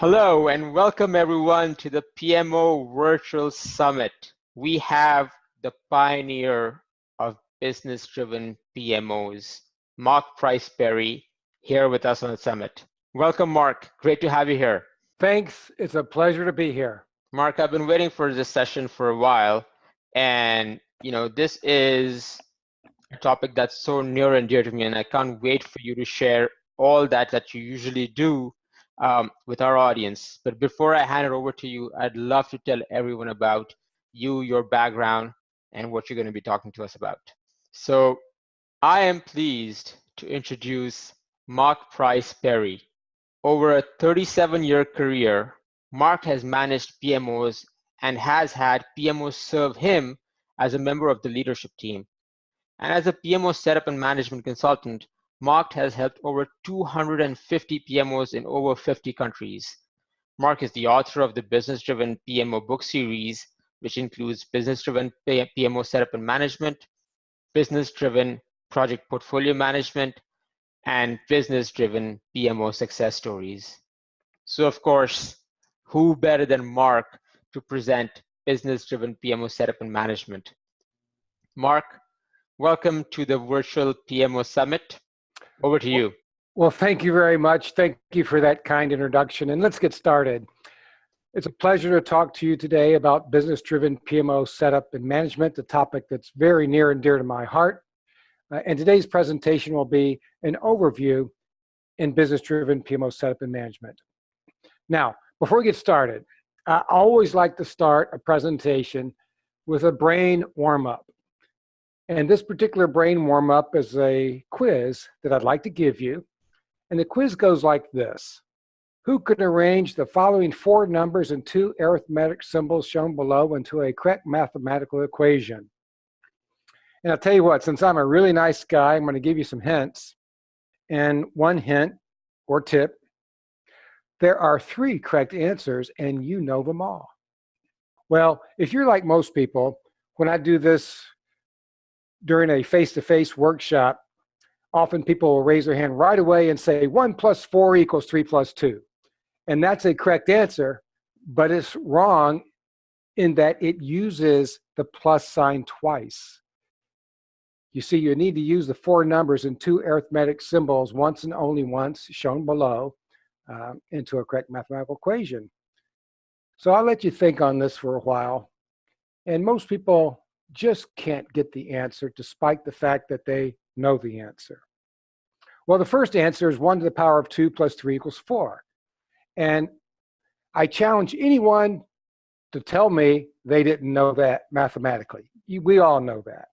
Hello and welcome everyone to the PMO Virtual Summit. We have the pioneer of business-driven PMOs, Mark Price-Berry, here with us on the summit. Welcome, Mark. Great to have you here. Thanks. It's a pleasure to be here. Mark, I've been waiting for this session for a while, and this is a topic that's so near and dear to me, and I can't wait for you to share all that you usually do with our audience. But before I hand it over to you, I'd love to tell everyone about you, your background, and what you're going to be talking to us about. So I am pleased to introduce Mark Price-Berry. Over a 37-year career, Mark has managed PMOs and has had PMOs serve him as a member of the leadership team. And as a PMO setup and management consultant, Mark has helped over 250 PMOs in over 50 countries. Mark is the author of the Business-Driven PMO book series, which includes Business-Driven PMO Setup and Management, Business-Driven Project Portfolio Management, and Business-Driven PMO Success Stories. So of course, who better than Mark to present Business-Driven PMO Setup and Management? Mark, welcome to the Virtual PMO Summit. Over to you. Well, thank you very much. Thank you for that kind introduction. And let's get started. It's a pleasure to talk to you today about business-driven PMO setup and management, a topic that's very near and dear to my heart. And today's presentation will be an overview in business-driven PMO setup and management. Now, before we get started, I always like to start a presentation with a brain warm-up. And this particular brain warm-up is a quiz that I'd like to give you. And the quiz goes like this. Who can arrange the following 4 numbers and 2 arithmetic symbols shown below into a correct mathematical equation? And I'll tell you what, since I'm a really nice guy, I'm going to give you some hints. And one hint or tip, there are 3 correct answers and you know them all. Well, if you're like most people, when I do this during a face-to-face workshop, often people will raise their hand right away and say 1 + 4 = 3 + 2. And that's a correct answer, but it's wrong in that it uses the plus sign twice. You see, you need to use the 4 numbers and 2 arithmetic symbols once and only once, shown below, into a correct mathematical equation. So I'll let you think on this for a while. And most people just can't get the answer despite the fact that they know the answer. Well, the first answer is 1 to the power of 2 + 3 = 4. And I challenge anyone to tell me they didn't know that mathematically. We all know that.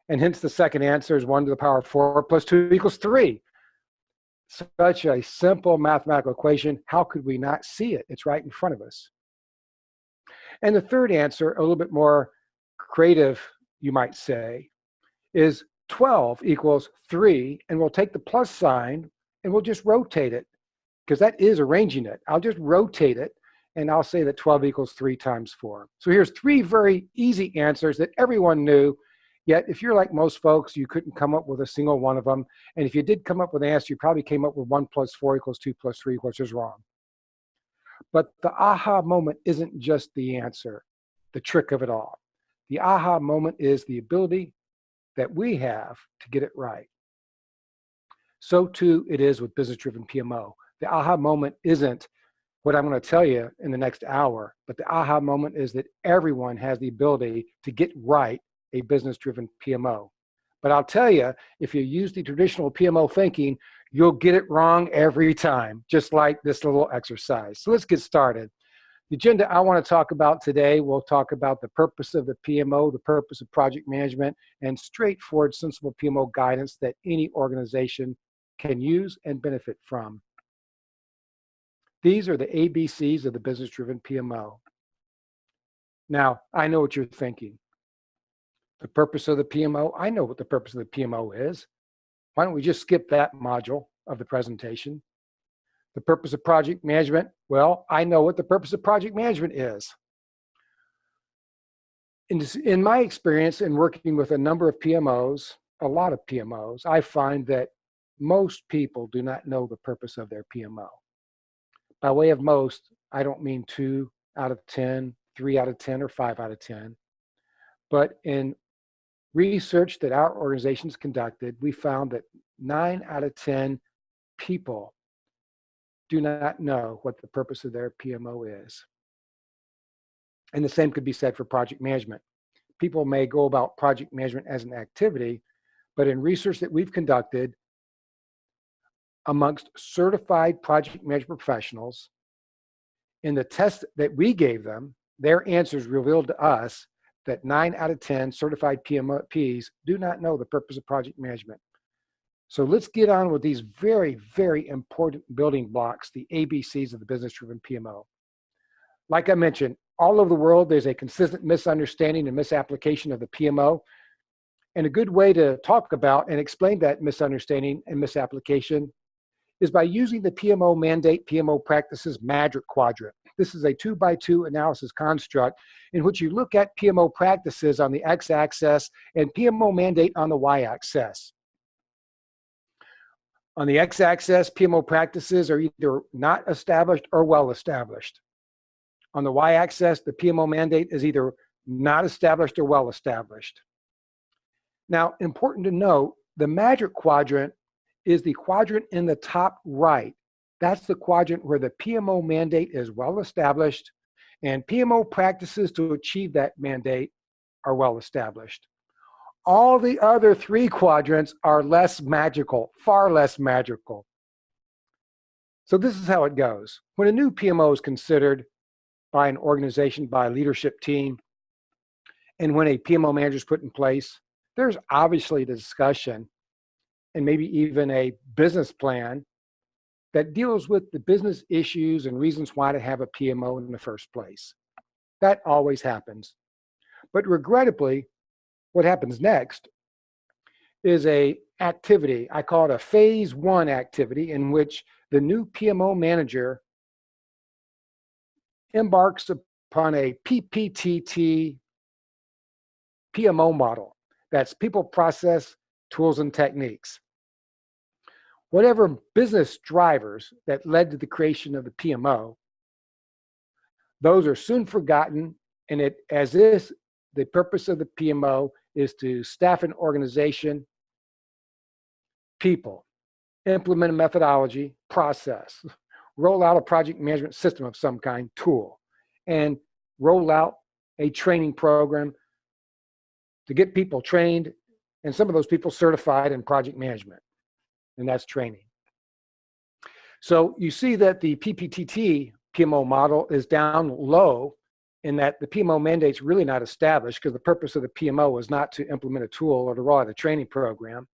And hence the second answer is 1 to the power of 4 + 2 = 3. Such a simple mathematical equation. How could we not see it? It's right in front of us. And the third answer, a little bit more creative, you might say, is 12 = 3, and we'll take the plus sign and we'll just rotate it, because that is arranging it. I'll just rotate it and I'll say that 12 = 3 × 4. So here's 3 very easy answers that everyone knew, yet if you're like most folks, you couldn't come up with a single one of them. And if you did come up with an answer, you probably came up with 1 + 4 = 2 + 3, which is wrong. But the aha moment isn't just the answer, the trick of it all. The aha moment is the ability that we have to get it right. So too it is with business-driven PMO. The aha moment isn't what I'm going to tell you in the next hour, but the aha moment is that everyone has the ability to get right a business-driven PMO. But I'll tell you, if you use the traditional PMO thinking, you'll get it wrong every time, just like this little exercise. So let's get started. The agenda I want to talk about today, we'll talk about the purpose of the PMO, the purpose of project management, and straightforward, sensible PMO guidance that any organization can use and benefit from. These are the ABCs of the business-driven PMO. Now, I know what you're thinking. The purpose of the PMO, I know what the purpose of the PMO is. Why don't we just skip that module of the presentation? The purpose of project management, well, I know what the purpose of project management is. In my experience in working with a number of PMOs, a lot of PMOs, I find that most people do not know the purpose of their PMO. By way of most, I don't mean 2 out of 10, 3 out of 10, or 5 out of 10. But in research that our organizations conducted, we found that 9 out of 10 people do not know what the purpose of their PMO is. And the same could be said for project management. People may go about project management as an activity, but in research that we've conducted amongst certified project management professionals, in the test that we gave them, their answers revealed to us that 9 out of 10 certified PMPs do not know the purpose of project management. So let's get on with these very, very important building blocks, the ABCs of the business-driven PMO. Like I mentioned, all over the world, there's a consistent misunderstanding and misapplication of the PMO. And a good way to talk about and explain that misunderstanding and misapplication is by using the PMO mandate, PMO practices Magic Quadrant. This is a 2x2 analysis construct in which you look at PMO practices on the x-axis and PMO mandate on the y-axis. On the x-axis, PMO practices are either not established or well established. On the y-axis, the PMO mandate is either not established or well established. Now, important to note, the Magic Quadrant is the quadrant in the top right. That's the quadrant where the PMO mandate is well established and PMO practices to achieve that mandate are well established. All the other 3 quadrants are less magical, far less magical. So this is how it goes. When a new PMO is considered by an organization, by a leadership team, and when a PMO manager is put in place, there's obviously the discussion and maybe even a business plan that deals with the business issues and reasons why to have a PMO in the first place. That always happens. But regrettably, what happens next is a activity, I call it a phase 1 activity, in which the new PMO manager embarks upon a PPTT PMO model. That's people, process, tools, and techniques. Whatever business drivers that led to the creation of the PMO, those are soon forgotten, and the purpose of the PMO is to staff an organization, people, implement a methodology, process, roll out a project management system of some kind, tool, and roll out a training program to get people trained, and some of those people certified in project management, and that's training. So you see that the PPTT PMO model is down low in that the PMO mandate's really not established because the purpose of the PMO is not to implement a tool or to roll out a training program.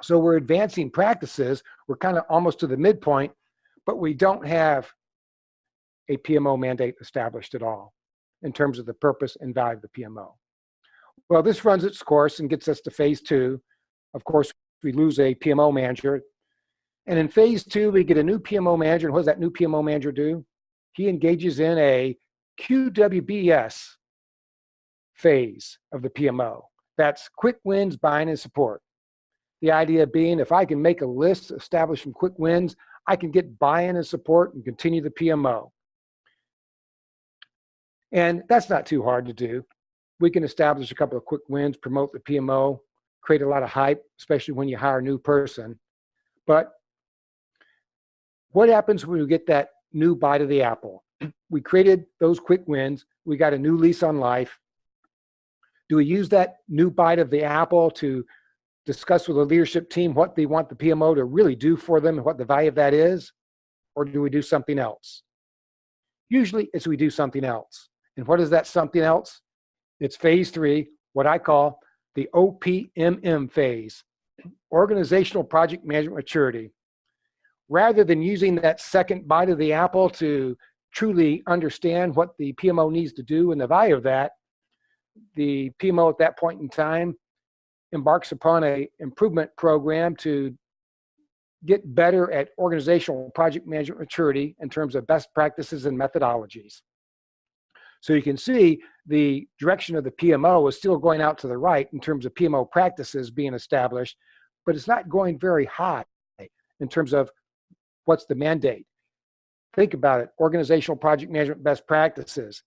So we're advancing practices, we're kind of almost to the midpoint, but we don't have a PMO mandate established at all in terms of the purpose and value of the PMO. Well, this runs its course and gets us to phase 2. Of course, we lose a PMO manager. And in phase 2, we get a new PMO manager. And what does that new PMO manager do? He engages in a QWBS phase of the PMO. That's quick wins, buy-in, and support. The idea being, if I can make a list, establish some quick wins, I can get buy-in and support and continue the PMO. And that's not too hard to do. We can establish a couple of quick wins, promote the PMO, create a lot of hype, especially when you hire a new person. But what happens when we get that new bite of the apple? We created those quick wins. We got a new lease on life. Do we use that new bite of the apple to discuss with the leadership team what they want the PMO to really do for them and what the value of that is? Or do we do something else? Usually it's we do something else. And what is that something else? It's phase 3, what I call the OPMM phase, Organizational Project Management Maturity. Rather than using that second bite of the apple to truly understand what the PMO needs to do and the value of that, the PMO at that point in time embarks upon an improvement program to get better at organizational project management maturity in terms of best practices and methodologies. So you can see the direction of the PMO is still going out to the right in terms of PMO practices being established, but it's not going very high in terms of what's the mandate. Think about it. Organizational project management best practices.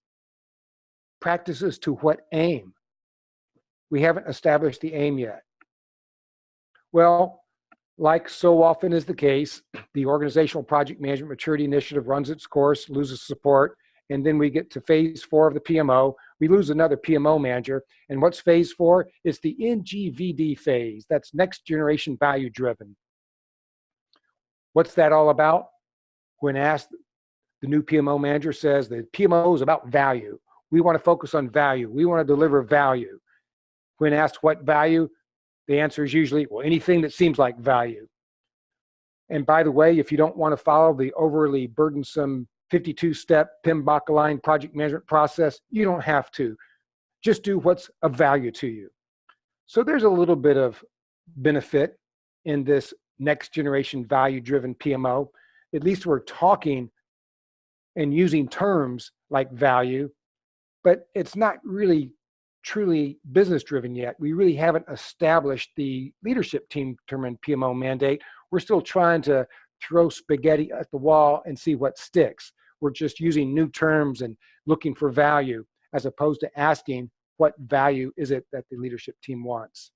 Practices to what aim? We haven't established the aim yet. Well, like so often is the case, the Organizational Project Management Maturity Initiative runs its course, loses support, and then we get to phase 4 of the PMO. We lose another PMO manager. And what's phase 4? It's the NGVD phase. That's next generation value driven. What's that all about? When asked, the new PMO manager says the PMO is about value. We want to focus on value. We want to deliver value. When asked what value, the answer is usually, well, anything that seems like value. And by the way, if you don't want to follow the overly burdensome 52-step PMBOK-aligned project management process, you don't have to. Just do what's of value to you. So there's a little bit of benefit in this next generation value-driven PMO. At least we're talking and using terms like value, but it's not really truly business driven yet. We really haven't established the leadership team determined PMO mandate. We're still trying to throw spaghetti at the wall and see what sticks. We're just using new terms and looking for value as opposed to asking what value is it that the leadership team wants.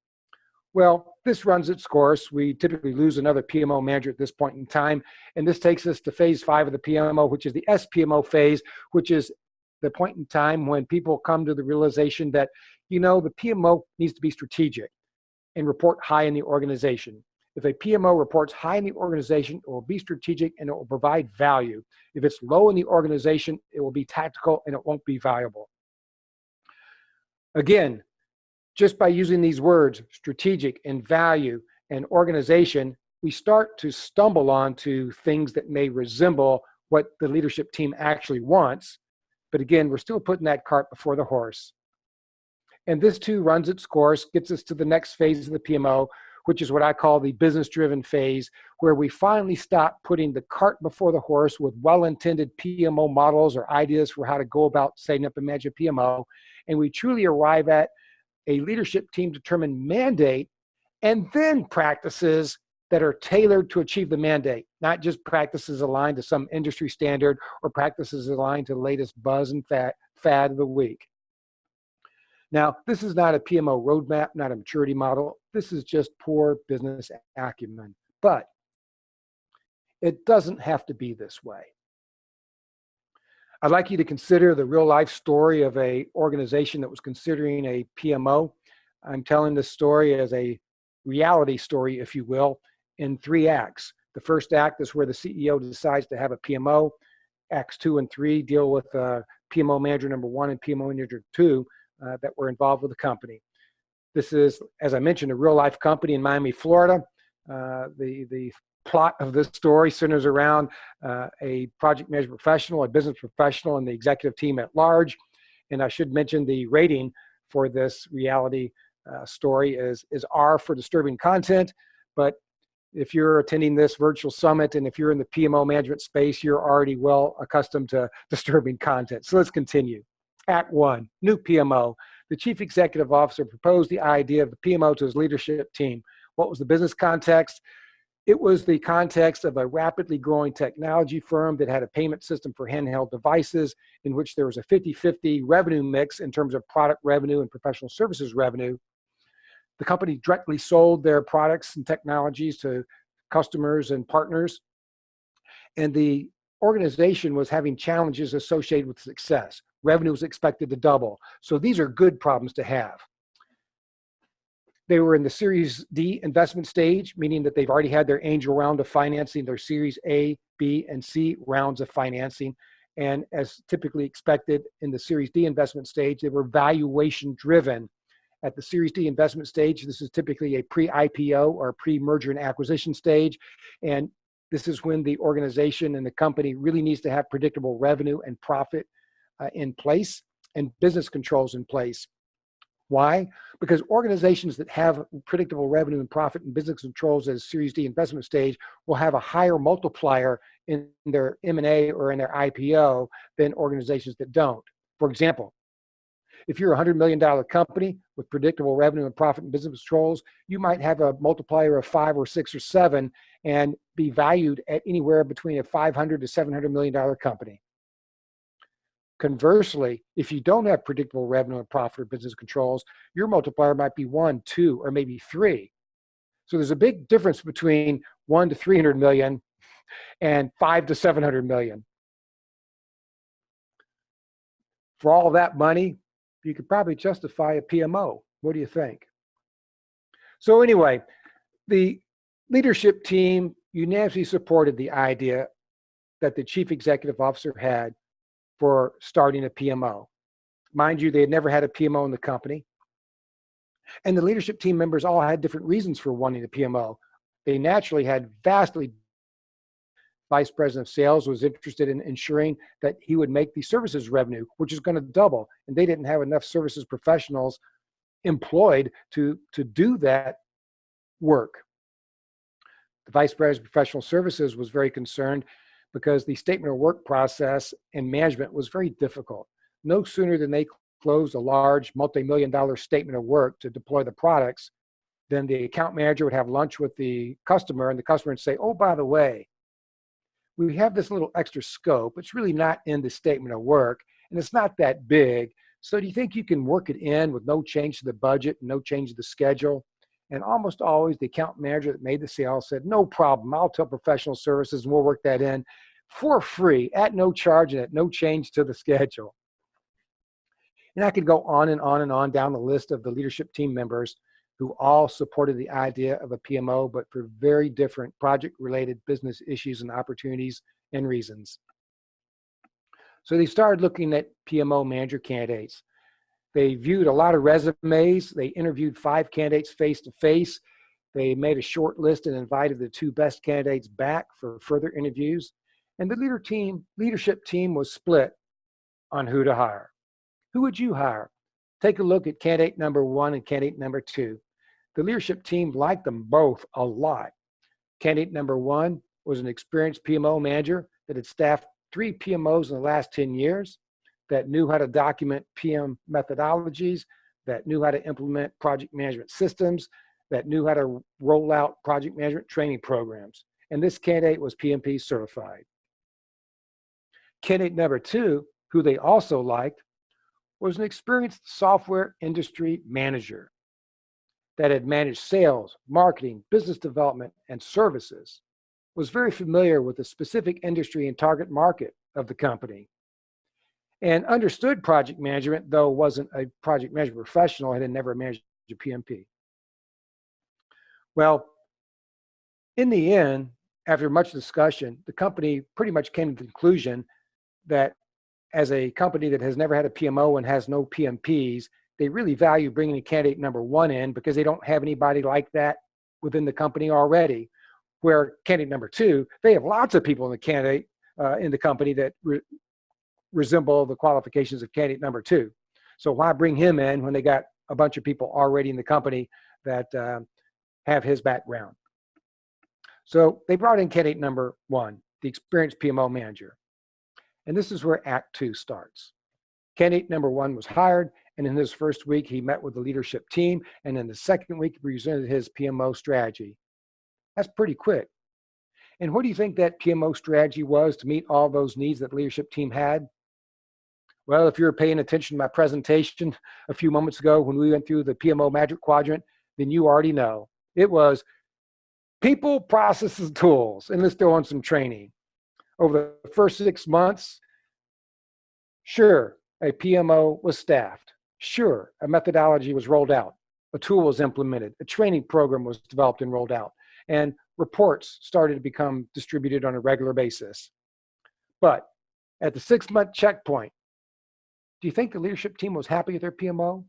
Well, this runs its course. We typically lose another PMO manager at this point in time, and this takes us to phase 5 of the PMO, which is the SPMO phase, which is the point in time when people come to the realization that, the PMO needs to be strategic and report high in the organization. If a PMO reports high in the organization, it will be strategic and it will provide value. If it's low in the organization, it will be tactical and it won't be valuable. Again, just by using these words, strategic and value and organization, we start to stumble onto things that may resemble what the leadership team actually wants. But again, we're still putting that cart before the horse. And this too runs its course, gets us to the next phase of the PMO, which is what I call the business-driven phase, where we finally stop putting the cart before the horse with well-intended PMO models or ideas for how to go about setting up and manage a PMO, and we truly arrive at a leadership team determined mandate and then practices that are tailored to achieve the mandate, not just practices aligned to some industry standard or practices aligned to the latest buzz and fad of the week. Now, this is not a PMO roadmap, not a maturity model. This is just poor business acumen. But it doesn't have to be this way. I'd like you to consider the real life story of an organization that was considering a PMO. I'm telling this story as a reality story, if you will, in 3 acts. The first act is where the CEO decides to have a PMO. Acts 2 and 3 deal with PMO Manager number 1 and PMO Manager 2 that were involved with the company. This is, as I mentioned, a real life company in Miami, Florida. The plot of this story centers around a project management professional, a business professional, and the executive team at large. And I should mention the rating for this reality story is R for disturbing content. But if you're attending this virtual summit and if you're in the PMO management space, you're already well accustomed to disturbing content. So let's continue. Act 1, new PMO. The chief executive officer proposed the idea of the PMO to his leadership team. What was the business context? It was the context of a rapidly growing technology firm that had a payment system for handheld devices in which there was a 50-50 revenue mix in terms of product revenue and professional services revenue. The company directly sold their products and technologies to customers and partners, and the organization was having challenges associated with success. Revenue was expected to double. So these are good problems to have. They were in the Series D investment stage, meaning that they've already had their angel round of financing, their Series A, B, and C rounds of financing. And as typically expected in the Series D investment stage, they were valuation driven. At the Series D investment stage, this is typically a pre-IPO or pre-merger and acquisition stage. And this is when the organization and the company really needs to have predictable revenue and profit in place and business controls in place. Why? Because organizations that have predictable revenue and profit and business controls as Series D investment stage will have a higher multiplier in their M&A or in their IPO than organizations that don't. For example, if you're a $100 million company with predictable revenue and profit and business controls, you might have a multiplier of 5 or 6 or 7. and be valued at anywhere between a $500 to $700 million company. Conversely, if you don't have predictable revenue and profit or business controls, your multiplier might be 1, 2, or maybe 3. So there's a big difference between 1 to 300 million and 5 to 700 million. For all that money, you could probably justify a PMO. What do you think? So anyway, the leadership team unanimously supported the idea that the chief executive officer had for starting a PMO. Mind you, they had never had a PMO in the company. And the leadership team members all had different reasons for wanting a PMO. They naturally had vastly. Vice president of sales was interested in ensuring that he would make the services revenue, which is going to double. And they didn't have enough services professionals employed to do that work. The vice president of professional services was very concerned because the statement of work process and management was very difficult. No sooner than they closed a large multi-million-dollar statement of work to deploy the products, then the account manager would have lunch with the customer, and the customer would say, oh, by the way, we have this little extra scope. It's really not in the statement of work, and it's not that big. So do you think you can work it in with no change to the budget, no change to the schedule? And almost always the account manager that made the sale said, no problem, I'll tell professional services and we'll work that in for free at no charge and at no change to the schedule. And I could go on and on and on down the list of the leadership team members who all supported the idea of a PMO, but for very different project-related business issues and opportunities and reasons. So they started looking at PMO manager candidates. They viewed a lot of resumes. They interviewed 5 candidates face-to-face. They made a short list and invited the 2 best candidates back for further interviews. And the leadership team was split on who to hire. Who would you hire? Take a look at candidate number 1 and candidate number 2. The leadership team liked them both a lot. Candidate number 1 was an experienced PMO manager that had staffed 3 PMOs in the last 10 years, that knew how to document PM methodologies, that knew how to implement project management systems, that knew how to roll out project management training programs. And this candidate was PMP certified. Candidate number 2, who they also liked, was an experienced software industry manager that had managed sales, marketing, business development, and services, was very familiar with the specific industry and target market of the company, and understood project management, though wasn't a project management professional and had never managed a PMP. Well, in the end, after much discussion, the company pretty much came to the conclusion that as a company that has never had a PMO and has no PMPs, they really value bringing candidate number 1 in because they don't have anybody like that within the company already. Where candidate number 2, they have lots of people in the company that resemble the qualifications of candidate number 2. So why bring him in when they got a bunch of people already in the company that have his background? So they brought in candidate number 1, the experienced PMO manager. And this is where Act 2 starts. Candidate number 1 was hired, and in his first week, he met with the leadership team, and in the second week, he presented his PMO strategy. That's pretty quick. And what do you think that PMO strategy was to meet all those needs that the leadership team had? Well, if you were paying attention to my presentation a few moments ago when we went through the PMO Magic Quadrant, then you already know. It was people, processes, tools, and let's throw on some training. Over the first 6 months, sure, a PMO was staffed. Sure, a methodology was rolled out. A tool was implemented. A training program was developed and rolled out. And reports started to become distributed on a regular basis. But at the 6-month checkpoint, do you think the leadership team was happy with their PMO?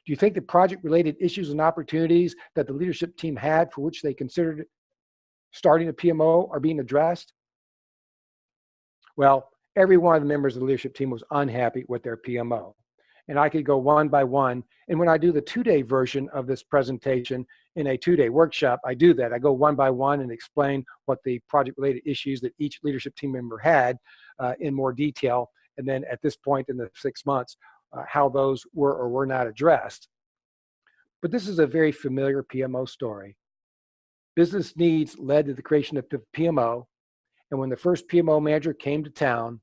Do you think the project-related issues and opportunities that the leadership team had for which they considered starting a PMO are being addressed? Well, every one of the members of the leadership team was unhappy with their PMO. And I could go one by one. And when I do the 2-day version of this presentation in a 2-day workshop, I do that. I go one by one and explain what the project-related issues that each leadership team member had in more detail. And then at this point in the 6 months, how those were or were not addressed. But this is a very familiar PMO story. Business needs led to the creation of the PMO. And when the first PMO manager came to town,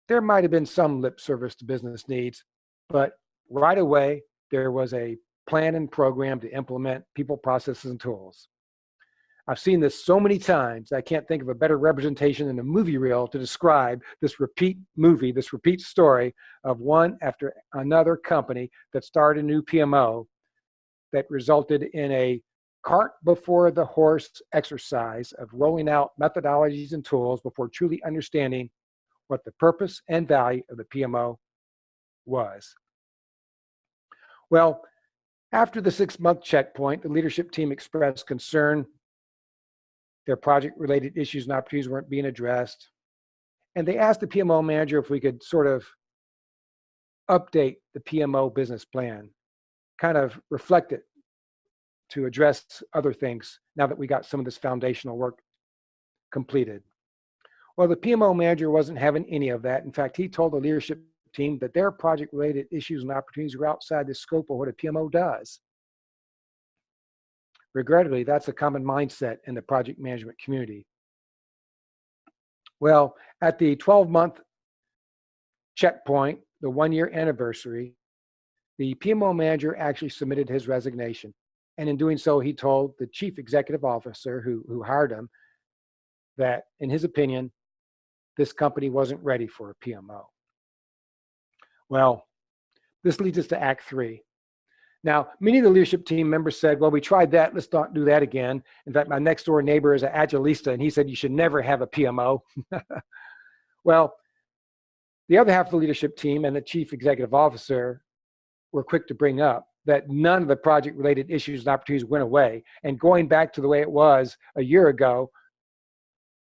there might have been some lip service to business needs, but right away, there was a plan and program to implement people, processes, and tools. I've seen this so many times, I can't think of a better representation than a movie reel to describe this repeat movie, this repeat story of one after another company that started a new PMO that resulted in a cart before the horse exercise of rolling out methodologies and tools before truly understanding what the purpose and value of the PMO was. Well, after the 6-month checkpoint, the leadership team expressed concern their project-related issues and opportunities weren't being addressed. And they asked the PMO manager if we could sort of update the PMO business plan, kind of reflect it to address other things now that we got some of this foundational work completed. Well, the PMO manager wasn't having any of that. In fact, he told the leadership team that their project-related issues and opportunities were outside the scope of what a PMO does. Regrettably, that's a common mindset in the project management community. Well, at the 12-month checkpoint, the 1-year anniversary, the PMO manager actually submitted his resignation. And in doing so, he told the chief executive officer who hired him that, in his opinion, this company wasn't ready for a PMO. Well, this leads us to Act 3. Now, many of the leadership team members said, well, we tried that, let's not do that again. In fact, my next door neighbor is an Agilista, and he said you should never have a PMO. Well, the other half of the leadership team and the chief executive officer were quick to bring up that none of the project-related issues and opportunities went away, and going back to the way it was a year ago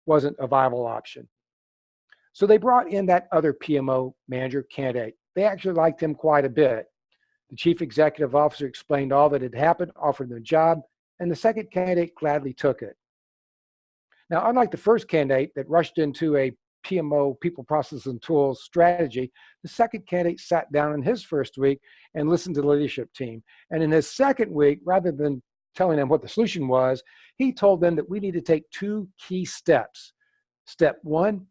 wasn't a viable option. So they brought in that other PMO manager candidate. They actually liked him quite a bit. The chief executive officer explained all that had happened, offered them a job, and the second candidate gladly took it. Now, unlike the first candidate that rushed into a PMO, people, process, and tools strategy, the second candidate sat down in his first week and listened to the leadership team. And in his second week, rather than telling them what the solution was, he told them that we need to take 2 key steps. Step 1,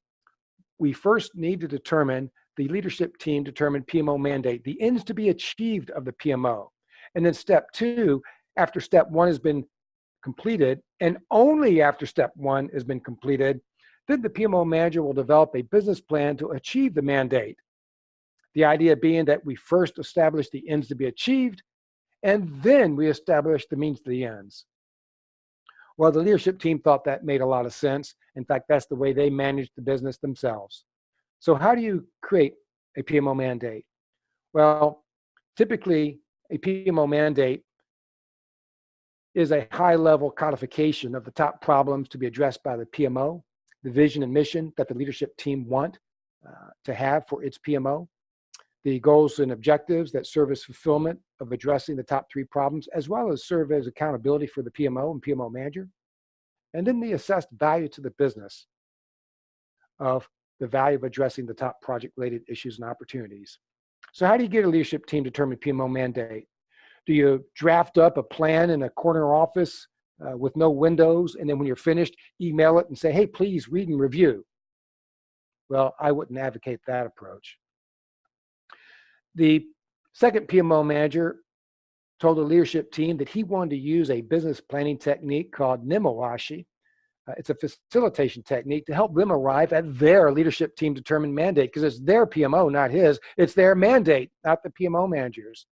we first need to determine, the leadership team determine PMO mandate, the ends to be achieved of the PMO. And then step 2, after step 1 has been completed, and only after step 1 has been completed, then the PMO manager will develop a business plan to achieve the mandate. The idea being that we first establish the ends to be achieved, and then we establish the means to the ends. Well, the leadership team thought that made a lot of sense. In fact, that's the way they managed the business themselves. So how do you create a PMO mandate? Well, typically a PMO mandate is a high-level codification of the top problems to be addressed by the PMO, the vision and mission that the leadership team want to have for its PMO, the goals and objectives that serve as fulfillment of addressing the top 3 problems, as well as serve as accountability for the PMO and PMO manager, and then the assessed value to the business of the value of addressing the top project-related issues and opportunities. So how do you get a leadership team to determine PMO mandate? Do you draft up a plan in a corner office with no windows, and then when you're finished, email it and say, hey, please read and review? Well, I wouldn't advocate that approach. The second PMO manager told the leadership team that he wanted to use a business planning technique called Nemawashi. It's a facilitation technique to help them arrive at their leadership team determined mandate, because it's their PMO, not his. It's their mandate, not the PMO manager's.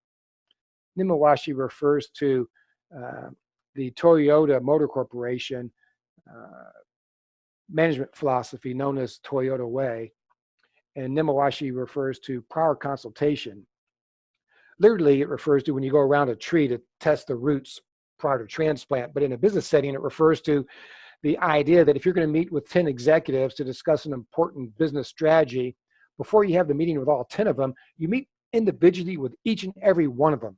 Nemawashi refers to the Toyota Motor Corporation management philosophy known as Toyota Way. And Nemawashi refers to prior consultation. Literally, it refers to when you go around a tree to test the roots prior to transplant. But in a business setting, it refers to the idea that if you're going to meet with 10 executives to discuss an important business strategy, before you have the meeting with all 10 of them, you meet individually with each and every one of them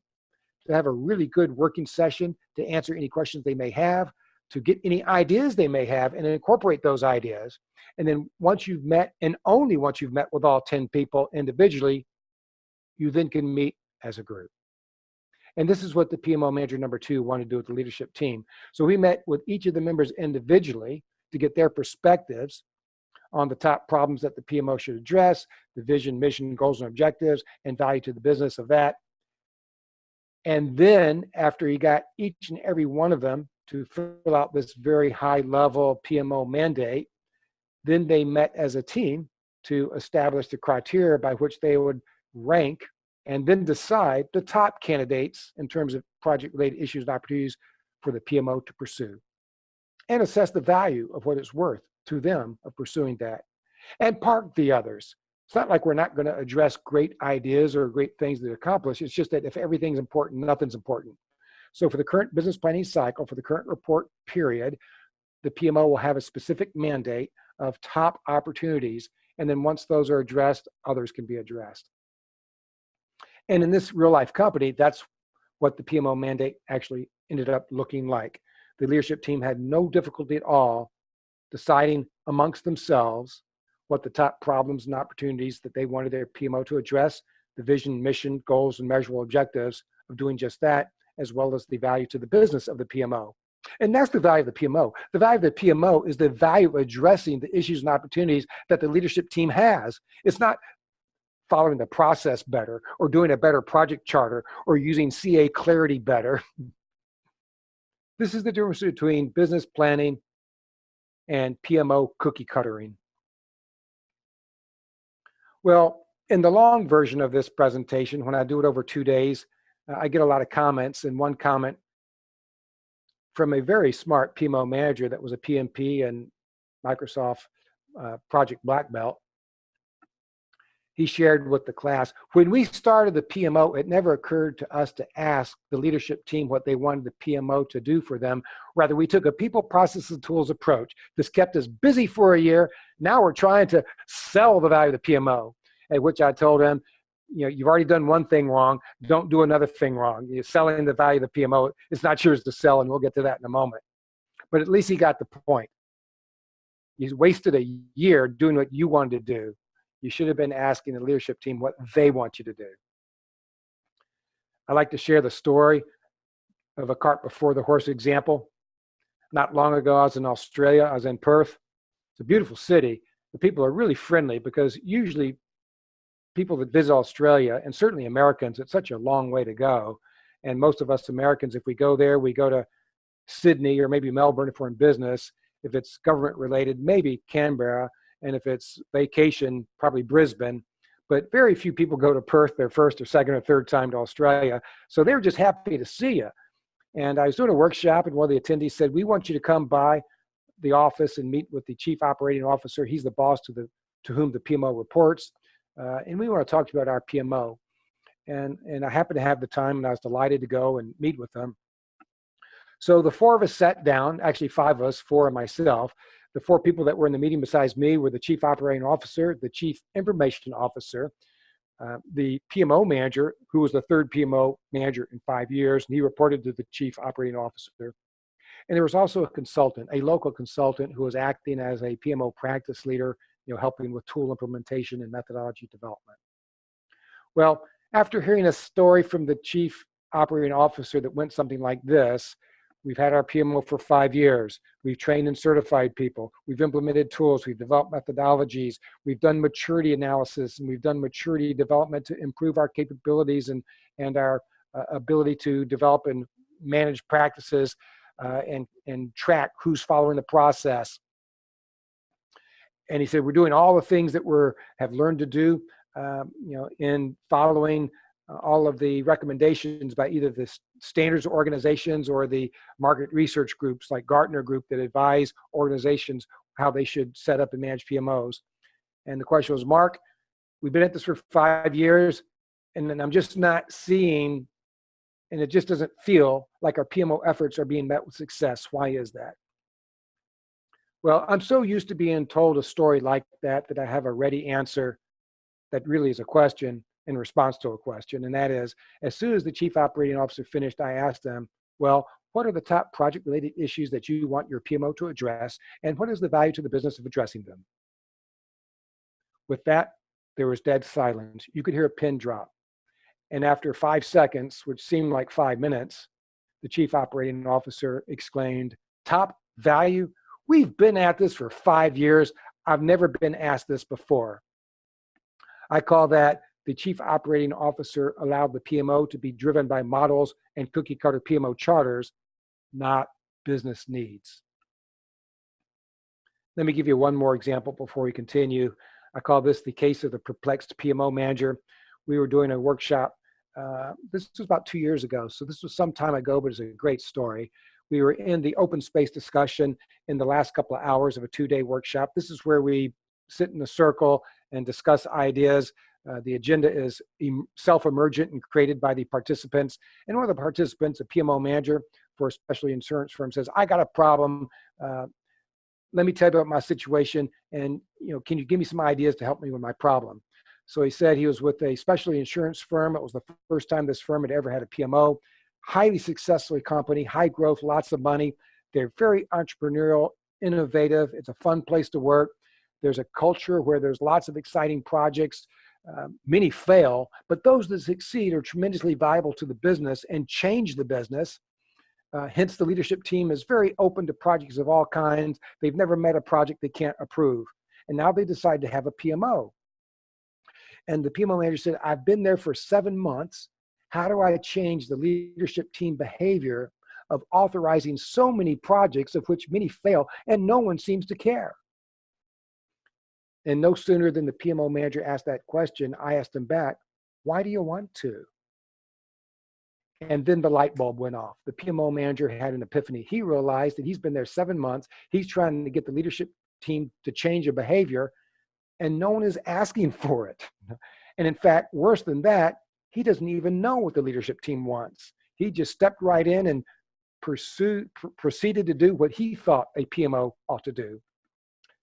to have a really good working session, to answer any questions they may have, to get any ideas they may have, and incorporate those ideas. And then once you've met, and only once you've met with all 10 people individually, you then can meet as a group. And this is what the PMO manager number 2 wanted to do with the leadership team. So we met with each of the members individually to get their perspectives on the top problems that the PMO should address, the vision, mission, goals, and objectives, and value to the business of that. And then after he got each and every one of them to fill out this very high-level PMO mandate, then they met as a team to establish the criteria by which they would rank and then decide the top candidates in terms of project-related issues and opportunities for the PMO to pursue, and assess the value of what it's worth to them of pursuing that, and park the others. It's not like we're not going to address great ideas or great things to accomplish. It's just that if everything's important, nothing's important. So for the current business planning cycle, for the current report period, the PMO will have a specific mandate of top opportunities. And then once those are addressed, others can be addressed. And in this real life company, that's what the PMO mandate actually ended up looking like. The leadership team had no difficulty at all deciding amongst themselves what the top problems and opportunities that they wanted their PMO to address, the vision, mission, goals, and measurable objectives of doing just that, as well as the value to the business of the PMO. And that's the value of the PMO. The value of the PMO is the value of addressing the issues and opportunities that the leadership team has. It's not following the process better or doing a better project charter or using CA clarity better. This is the difference between business planning and PMO cookie cuttering. Well, in the long version of this presentation, when I do it over 2 days, I get a lot of comments, and one comment from a very smart PMO manager that was a PMP and Microsoft Project Black Belt. He shared with the class, when we started the PMO, it never occurred to us to ask the leadership team what they wanted the PMO to do for them. Rather, we took a people, process, and tools approach. This kept us busy for a year. Now we're trying to sell the value of the PMO, at which I told him, you know, you've already done one thing wrong. Don't do another thing wrong. You're selling the value of the PMO. It's not yours to sell, and we'll get to that in a moment. But at least he got the point. You wasted a year doing what you wanted to do. You should have been asking the leadership team what they want you to do. I like to share the story of a cart before the horse example. Not long ago, I was in Australia. I was in Perth. It's a beautiful city. The people are really friendly because usually people that visit Australia, and certainly Americans, it's such a long way to go. And most of us Americans, if we go there, we go to Sydney or maybe Melbourne if we're in business. If it's government related, maybe Canberra. And if it's vacation, probably Brisbane. But very few people go to Perth their first or second or third time to Australia. So they were just happy to see you. And I was doing a workshop, and one of the attendees said, we want you to come by the office and meet with the chief operating officer. He's the boss to whom the PMO reports. And we want to talk to you about our PMO. And I happened to have the time, and I was delighted to go and meet with them. So the 4 of us sat down, actually 5 of us, 4 and myself. The 4 people that were in the meeting besides me were the chief operating officer, the chief information officer, the PMO manager, who was the 3rd PMO manager in 5 years, and he reported to the chief operating officer. And there was also a consultant, a local consultant who was acting as a PMO practice leader, you know, helping with tool implementation and methodology development. Well, after hearing a story from the chief operating officer that went something like this, we've had our PMO for 5 years. We've trained and certified people. We've implemented tools. We've developed methodologies. We've done maturity analysis, and we've done maturity development to improve our capabilities and our ability to develop and manage practices and track who's following the process. And he said, we're doing all the things that have learned to do, in following all of the recommendations by either the standards organizations or the market research groups like Gartner Group that advise organizations how they should set up and manage PMOs. And the question was, Mark, we've been at this for 5 years, and then I'm just not seeing, and it just doesn't feel like our PMO efforts are being met with success. Why is that? Well, I'm so used to being told a story like that I have a ready answer that really is a question in response to a question. And that is, as soon as the chief operating officer finished, I asked them, well, what are the top project-related issues that you want your PMO to address? And what is the value to the business of addressing them? With that, there was dead silence. You could hear a pin drop. And after 5 seconds, which seemed like 5 minutes, the chief operating officer exclaimed, "Top value? We've been at this for 5 years. I've never been asked this before." I call that the chief operating officer allowed the PMO to be driven by models and cookie cutter PMO charters, not business needs. Let me give you one more example before we continue. I call this the case of the perplexed PMO manager. We were doing a workshop. This was about 2 years ago, so this was some time ago, but it's a great story. We were in the open space discussion in the last couple of hours of a 2-day workshop. This is where we sit in a circle and discuss ideas. The agenda is self-emergent and created by the participants. And one of the participants, a PMO manager for a specialty insurance firm, says, "I got a problem. Let me tell you about my situation, and can you give me some ideas to help me with my problem?" So he said he was with a specialty insurance firm. It was the first time this firm had ever had a PMO. Highly successful company, high growth, lots of money. They're very entrepreneurial, innovative. It's a fun place to work. There's a culture where there's lots of exciting projects. Many fail, but those that succeed are tremendously valuable to the business and change the business. Hence, the leadership team is very open to projects of all kinds. They've never met a project they can't approve. And now they decide to have a PMO. And the PMO manager said, "I've been there for 7 months. How do I change the leadership team behavior of authorizing so many projects of which many fail and no one seems to care?" And no sooner than the PMO manager asked that question, I asked him back, "Why do you want to?" And then the light bulb went off. The PMO manager had an epiphany. He realized that he's been there 7 months. He's trying to get the leadership team to change a behavior, and no one is asking for it. And in fact, worse than that, he doesn't even know what the leadership team wants. He just stepped right in and proceeded to do what he thought a PMO ought to do.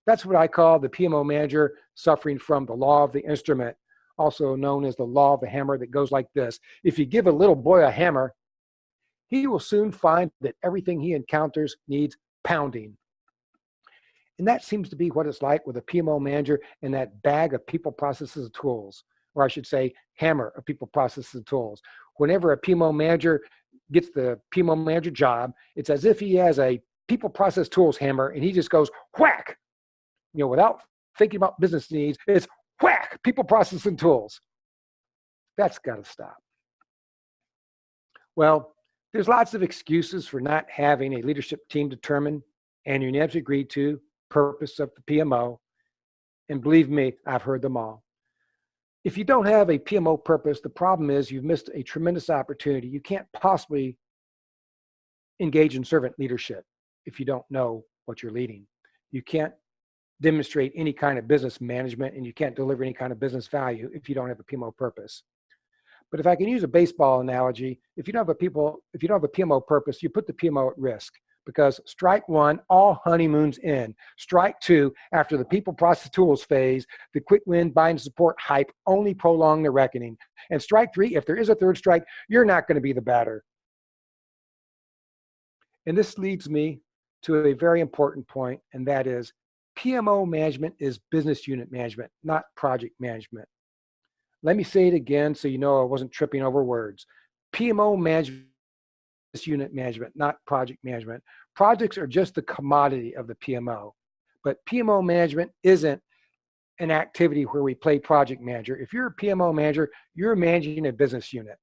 That's what I call the PMO manager suffering from the law of the instrument, also known as the law of the hammer, that goes like this. If you give a little boy a hammer, he will soon find that everything he encounters needs pounding. And that seems to be what it's like with a PMO manager and that bag of people, processes, and tools, or I should say hammer of people, processes, and tools. Whenever a PMO manager gets the PMO manager job, it's as if he has a people, process, tools hammer and he just goes whack, without thinking about business needs. It's whack, people, process, and tools. That's got to stop. Well, there's lots of excuses for not having a leadership team determine and unanimously agreed to purpose of the PMO. And believe me, I've heard them all. If you don't have a PMO purpose, the problem is you've missed a tremendous opportunity. You can't possibly engage in servant leadership if you don't know what you're leading. You can't demonstrate any kind of business management, and you can't deliver any kind of business value if you don't have a PMO purpose. But if I can use a baseball analogy, if you don't have a PMO purpose, you put the PMO at risk, because strike one, all honeymoons end. Strike two, after the people, process, tools phase, the quick win, buy and support hype only prolong the reckoning. And strike three, if there is a third strike, you're not going to be the batter. And this leads me to a very important point, and that is PMO management is business unit management, not project management. Let me say it again so you know I wasn't tripping over words. PMO management is unit management, not project management. Projects are just the commodity of the PMO, but PMO management isn't an activity where we play project manager. If you're a PMO manager, you're managing a business unit.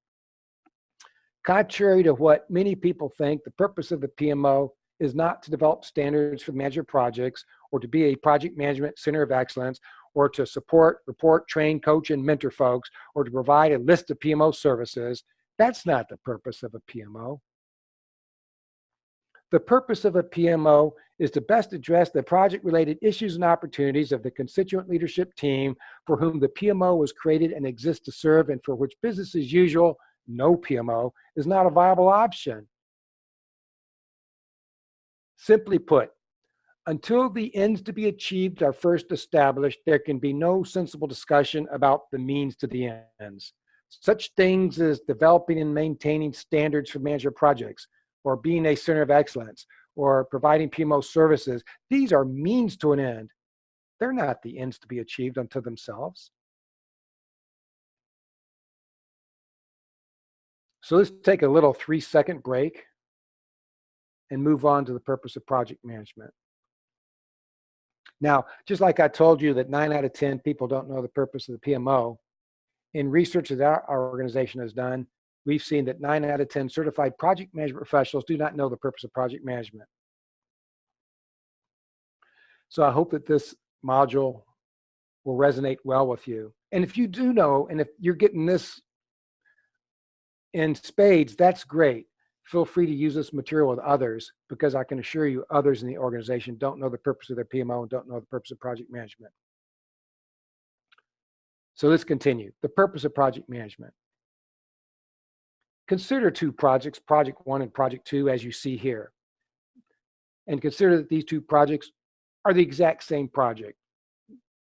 Contrary to what many people think, the purpose of the PMO is not to develop standards for the manager projects, or to be a project management center of excellence, or to support, report, train, coach, and mentor folks, or to provide a list of PMO services. That's not the purpose of a PMO. The purpose of a PMO is to best address the project-related issues and opportunities of the constituent leadership team for whom the PMO was created and exists to serve, and for which business as usual, no PMO, is not a viable option. Simply put, until the ends to be achieved are first established, there can be no sensible discussion about the means to the ends. Such things as developing and maintaining standards for manager projects, or being a center of excellence, or providing PMO services, these are means to an end. They're not the ends to be achieved unto themselves. So let's take a little 3-second break and move on to the purpose of project management. Now, just like I told you that 9 out of 10 people don't know the purpose of the PMO, in research that our organization has done, we've seen that 9 out of 10 certified project management professionals do not know the purpose of project management. So I hope that this module will resonate well with you. And if you do know, and if you're getting this in spades, that's great. Feel free to use this material with others, because I can assure you others in the organization don't know the purpose of their PMO and don't know the purpose of project management. So let's continue. The purpose of project management. Consider 2 projects, Project 1 and Project 2, as you see here. And consider that these 2 projects are the exact same project.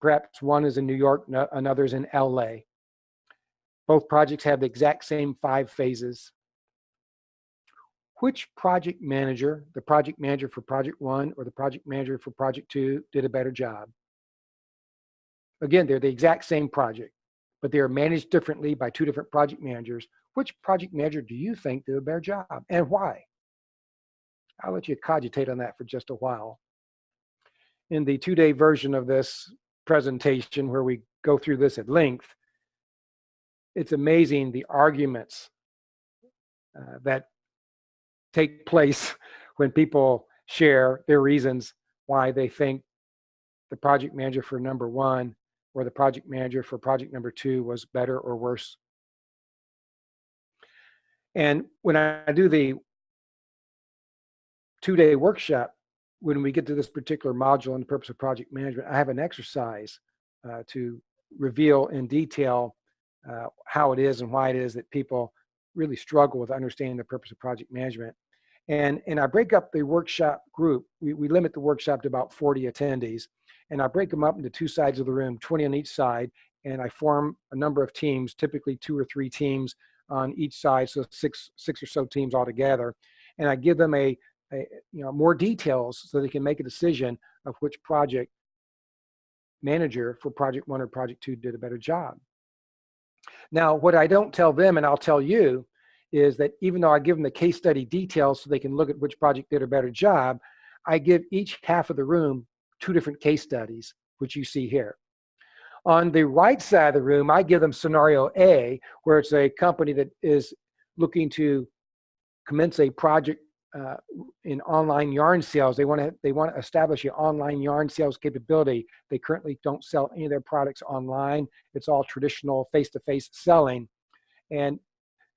Perhaps one is in New York, another is in LA. Both projects have the exact same 5 phases. Which project manager, the project manager for Project 1 or the project manager for Project 2, did a better job? Again, they're the exact same project, but they are managed differently by 2 different project managers. Which project manager do you think did a better job, and why? I'll let you cogitate on that for just a while. In the 2-day version of this presentation, where we go through this at length, it's amazing the arguments that take place when people share their reasons why they think the project manager for number 1 or the project manager for project number 2 was better or worse. And when I do the 2-day workshop, when we get to this particular module on the purpose of project management, I have an exercise to reveal in detail how it is and why it is that people really struggle with understanding the purpose of project management. And I break up the workshop group. We limit the workshop to about 40 attendees. And I break them up into 2 sides of the room, 20 on each side. And I form a number of teams, typically 2 or 3 teams on each side, so six or so teams altogether. And I give them more details so they can make a decision of which project manager for Project 1 or Project 2 did a better job. Now, what I don't tell them, and I'll tell you, is that even though I give them the case study details so they can look at which project did a better job, I give each half of the room 2 different case studies, which you see here. On the right side of the room, I give them scenario A, where it's a company that is looking to commence a project in online yarn sales. They want to establish an online yarn sales capability. They currently don't sell any of their products online. It's all traditional face-to-face selling. And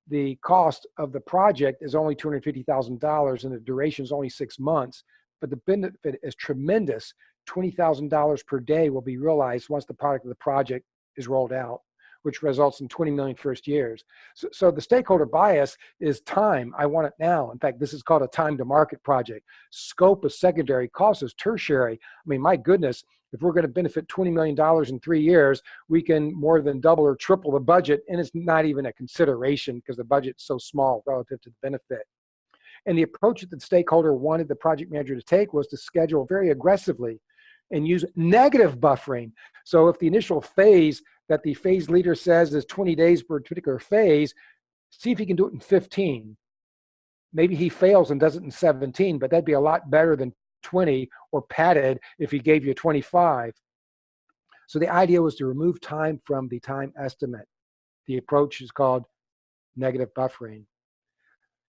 the cost of the project is only $250,000 and the duration is only 6 months, but the benefit is tremendous. $20,000 per day will be realized once the product of the project is rolled out, which results in 20 million first years. So the stakeholder bias is time. I want it now. In fact, this is called a time to market project. Scope is secondary, cost is tertiary. I mean, my goodness, if we're going to benefit $20 million in 3 years, we can more than double or triple the budget, and it's not even a consideration because the budget's so small relative to the benefit. And the approach that the stakeholder wanted the project manager to take was to schedule very aggressively and use negative buffering. So if the initial phase that the phase leader says is 20 days per particular phase, see if he can do it in 15. Maybe he fails and does it in 17, but that'd be a lot better than 20 or padded if he gave you 25. So the idea was to remove time from the time estimate. The approach is called negative buffering.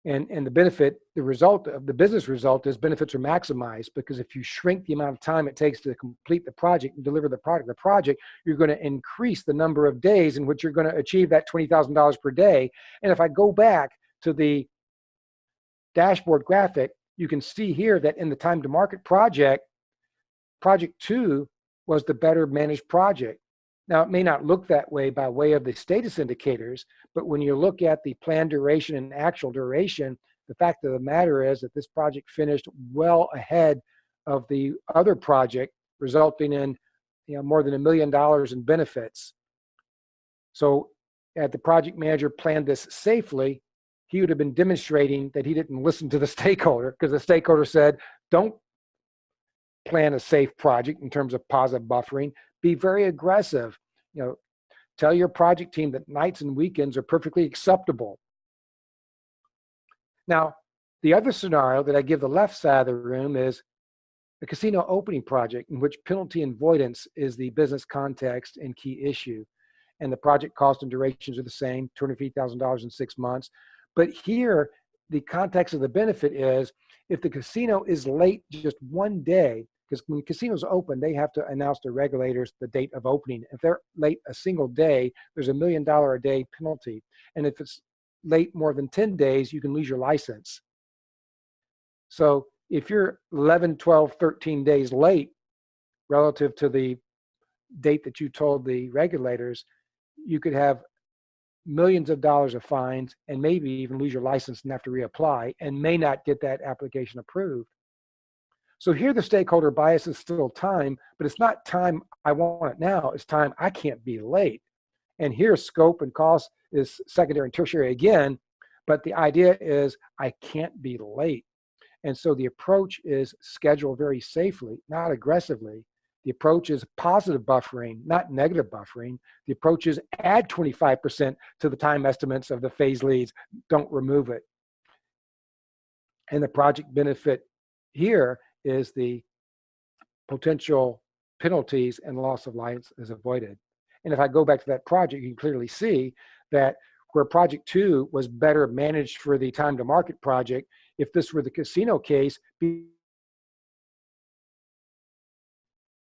And the benefit, the result of the business result is benefits are maximized, because if you shrink the amount of time it takes to complete the project and deliver the project, you're going to increase the number of days in which you're going to achieve that $20,000 per day. And if I go back to the dashboard graphic, you can see here that in the time to market project, Project 2 was the better managed project. Now, it may not look that way by way of the status indicators, but when you look at the planned duration and actual duration, the fact of the matter is that this project finished well ahead of the other project, resulting in more than $1 million in benefits. So had the project manager planned this safely, he would have been demonstrating that he didn't listen to the stakeholder, because the stakeholder said, don't plan a safe project in terms of positive buffering. Be very aggressive. Tell your project team that nights and weekends are perfectly acceptable. Now, the other scenario that I give the left side of the room is a casino opening project in which penalty avoidance is the business context and key issue. And the project cost and durations are the same, $250,000 in 6 months. But here, the context of the benefit is if the casino is late just one day, because when casinos open, they have to announce to regulators the date of opening. If they're late a single day, there's $1 million a day penalty. And if it's late more than 10 days, you can lose your license. So if you're 11, 12, 13 days late relative to the date that you told the regulators, you could have millions of dollars of fines and maybe even lose your license and have to reapply and may not get that application approved. So here the stakeholder bias is still time, but it's not time I want it now, it's time I can't be late. And here scope and cost is secondary and tertiary again, but the idea is I can't be late. And so the approach is schedule very safely, not aggressively. The approach is positive buffering, not negative buffering. The approach is add 25% to the time estimates of the phase leads, don't remove it. And the project benefit here is the potential penalties and loss of license is avoided. And if I go back to that project, you can clearly see that where project 2 was better managed for the time to market project, if this were the casino case,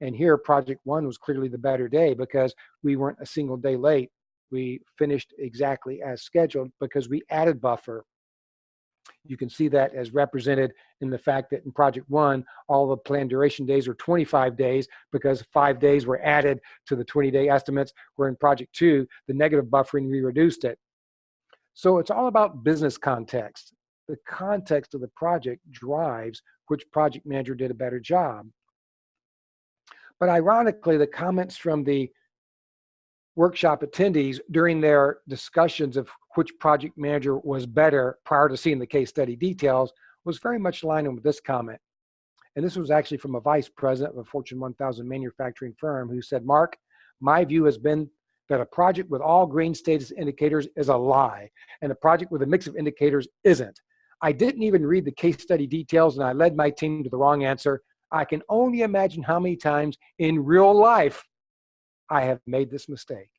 and here project 1 was clearly the better day because we weren't a single day late. We finished exactly as scheduled because we added buffer. You can see that as represented in the fact that in project 1, all the planned duration days are 25 days because 5 days were added to the 20-day estimates, where in project 2, the negative buffering, we reduced it. So it's all about business context. The context of the project drives which project manager did a better job. But ironically, the comments from the workshop attendees during their discussions of which project manager was better prior to seeing the case study details was very much aligning with this comment. And this was actually from a vice president of a Fortune 1000 manufacturing firm who said, "Mark, my view has been that a project with all green status indicators is a lie, and a project with a mix of indicators isn't. I didn't even read the case study details and I led my team to the wrong answer. I can only imagine how many times in real life I have made this mistake."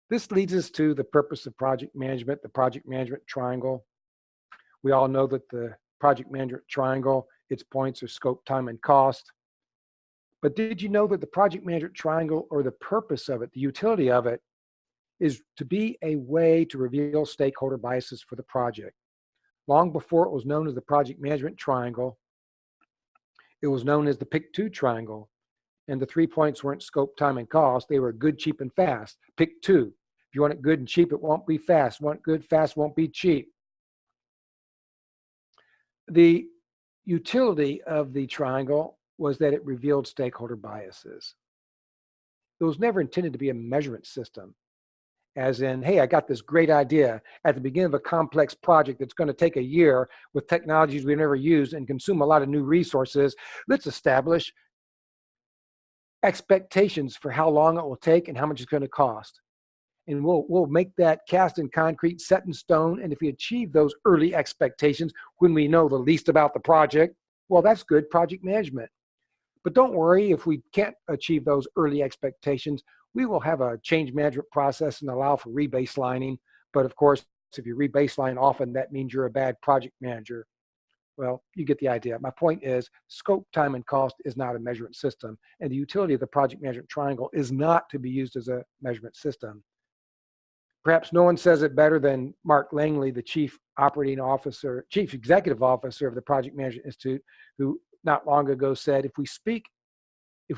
This leads us to the purpose of project management, the project management triangle. We all know that the project management triangle, its points are scope, time, and cost. But did you know that the project management triangle, or the purpose of it, the utility of it, is to be a way to reveal stakeholder biases for the project? Long before it was known as the project management triangle, it was known as the pick 2 triangle. And the 3 points weren't scope, time, and cost. They were good, cheap, and fast. Pick 2. If you want it good and cheap, it won't be fast. Want good, fast, won't be cheap. The utility of the triangle was that it revealed stakeholder biases. It was never intended to be a measurement system, as in, hey, I got this great idea at the beginning of a complex project that's going to take a year with technologies we've never used and consume a lot of new resources. Let's establish expectations for how long it will take and how much it's going to cost. And we'll make that cast in concrete, set in stone. And if we achieve those early expectations when we know the least about the project, well, that's good project management. But don't worry, if we can't achieve those early expectations, we will have a change management process and allow for rebaselining. But of course, if you rebaseline often, that means you're a bad project manager. Well, you get the idea. My point is scope, time, and cost is not a measurement system. And the utility of the project management triangle is not to be used as a measurement system. Perhaps no one says it better than Mark Langley, the chief executive officer of the Project Management Institute, who not long ago said, if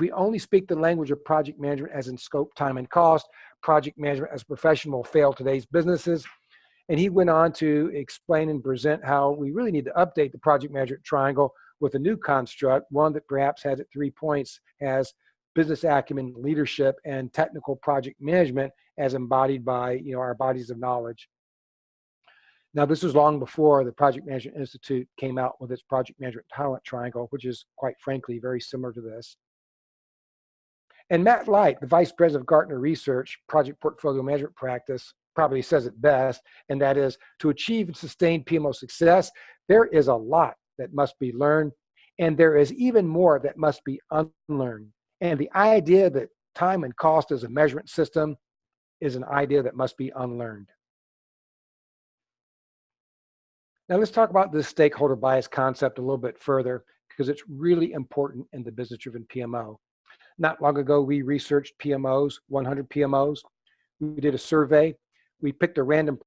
we only speak the language of project management as in scope, time, and cost, project management as a profession will fail today's businesses. And he went on to explain and present how we really need to update the project management triangle with a new construct, one that perhaps has at 3 points, has business acumen, leadership, and technical project management as embodied by our bodies of knowledge. Now, this was long before the Project Management Institute came out with its project management talent triangle, which is quite frankly very similar to this. And Matt Light, the Vice President of Gartner Research, Project Portfolio Management Practice, probably says it best, and that is, to achieve and sustain PMO success, there is a lot that must be learned, and there is even more that must be unlearned. And the idea that time and cost as a measurement system is an idea that must be unlearned. Now let's talk about this stakeholder bias concept a little bit further, because it's really important in the business-driven PMO. Not long ago, we researched PMOs, 100 PMOs. We did a survey. We picked a random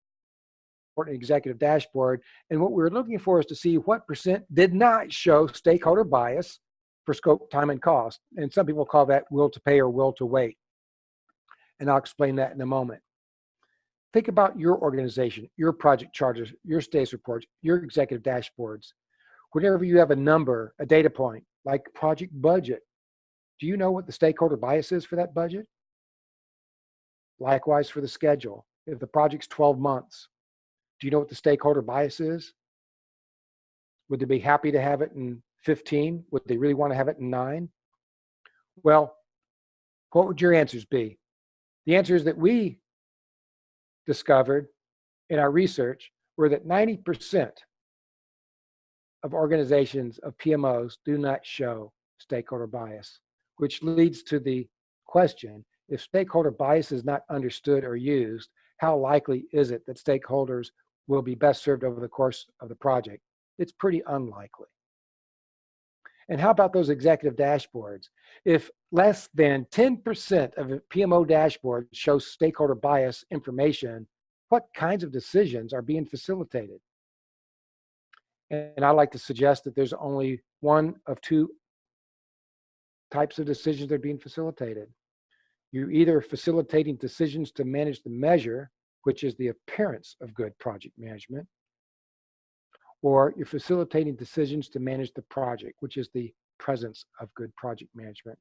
important executive dashboard. And what we were looking for is to see what percent did not show stakeholder bias for scope, time, and cost. And some people call that will to pay or will to wait. And I'll explain that in a moment. Think about your organization, your project charters, your status reports, your executive dashboards. Whenever you have a number, a data point, like project budget, do you know what the stakeholder bias is for that budget? Likewise for the schedule. If the project's 12 months, do you know what the stakeholder bias is? Would they be happy to have it in 15? Would they really want to have it in 9? Well, what would your answers be? The answers that we discovered in our research were that 90% of organizations of PMOs do not show stakeholder bias, which leads to the question, if stakeholder bias is not understood or used, how likely is it that stakeholders will be best served over the course of the project? It's pretty unlikely. And how about those executive dashboards? If less than 10% of a PMO dashboard shows stakeholder bias information, what kinds of decisions are being facilitated? And I like to suggest that there's only one of two types of decisions that are being facilitated. You're either facilitating decisions to manage the measure, which is the appearance of good project management, or you're facilitating decisions to manage the project, which is the presence of good project management.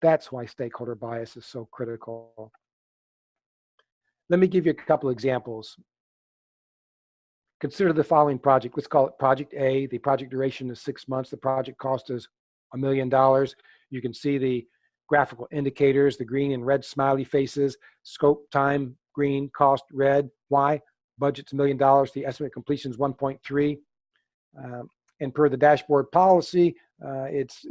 That's why stakeholder bias is so critical. Let me give you a couple examples. Consider the following project. Let's call it Project A. The project duration is 6 months. The project cost is $1 million. You can see the graphical indicators, the green and red smiley faces, scope, time, green, cost, red. Why? Budget's $1 million. The estimate completion is 1.3. And per the dashboard policy, it's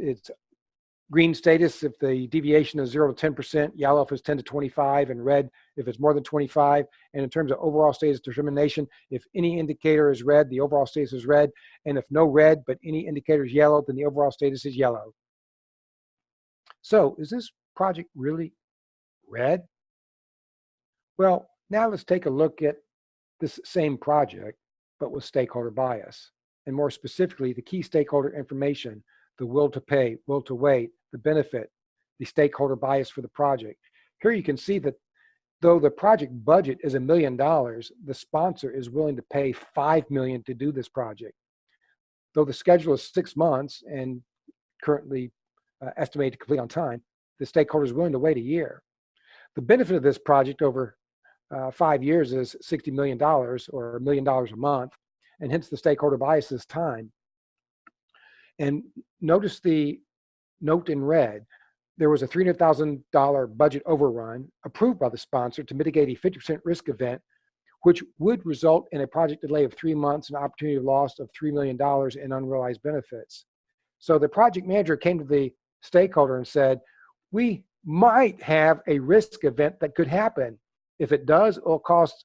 green status if the deviation is 0 to 10%, yellow if it's 10 to 25, and red if it's more than 25. And in terms of overall status determination, if any indicator is red, the overall status is red. And if no red, but any indicator is yellow, then the overall status is yellow. So is this project really red? Well, now let's take a look at this same project, but with stakeholder bias. And more specifically, the key stakeholder information, the will to pay, will to wait, the benefit, the stakeholder bias for the project. Here you can see that though the project budget is $1 million, the sponsor is willing to pay $5 million to do this project. Though the schedule is 6 months and currently estimated to complete on time, the stakeholder is willing to wait a year. The benefit of this project over 5 years is $60 million or $1 million a month, and hence the stakeholder bias is time. And notice the note in red. There was a $300,000 budget overrun approved by the sponsor to mitigate a 50% risk event, which would result in a project delay of 3 months and opportunity loss of $3 million in unrealized benefits. So the project manager came to the stakeholder and said, we might have a risk event that could happen. If it does, it'll cost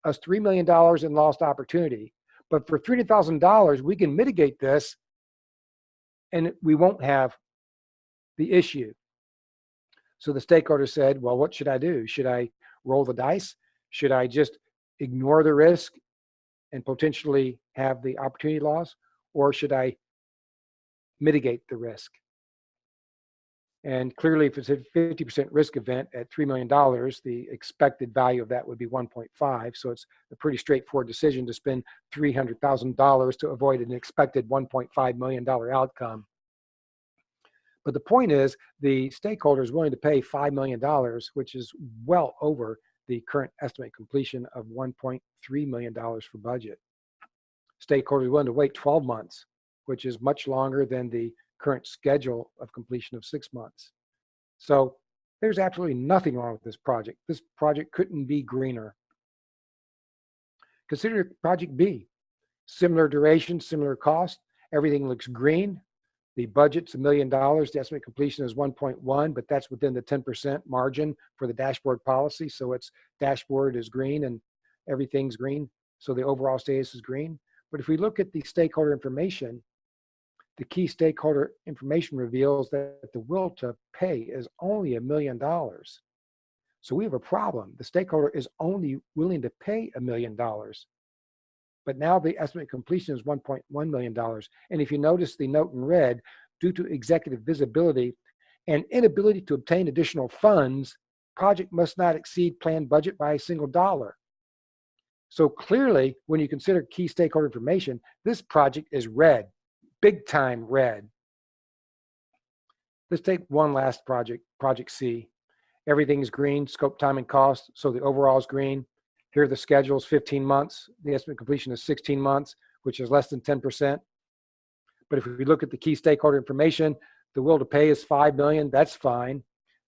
us $3 million in lost opportunity. But for $300,000, we can mitigate this and we won't have the issue. So the stakeholder said, well, what should I do? Should I roll the dice? Should I just ignore the risk and potentially have the opportunity loss? Or should I mitigate the risk? And clearly, if it's a 50% risk event at $3 million, the expected value of that would be 1.5. So it's a pretty straightforward decision to spend $300,000 to avoid an expected $1.5 million outcome. But the point is, the stakeholder is willing to pay $5 million, which is well over the current estimate completion of $1.3 million for budget. Stakeholders are willing to wait 12 months, which is much longer than the current schedule of completion of 6 months. So there's absolutely nothing wrong with this project. This project couldn't be greener. Consider project B. Similar duration, similar cost. Everything looks green. The budget's $1 million. The estimate completion is 1.1, but that's within the 10% margin for the dashboard policy. So its dashboard is green and everything's green. So the overall status is green. But if we look at the stakeholder information, the key stakeholder information reveals that the will to pay is only $1 million. So we have a problem. The stakeholder is only willing to pay $1 million. But now the estimate completion is $1.1 million. And if you notice the note in red, due to executive visibility and inability to obtain additional funds, project must not exceed planned budget by a single dollar. So clearly, when you consider key stakeholder information, this project is red, big time red. Let's take one last project, project C. Everything is green, scope, time, and cost. So the overall is green. Here are the schedules, 15 months. The estimate completion is 16 months, which is less than 10%. But if we look at the key stakeholder information, the will to pay is $5 million, that's fine.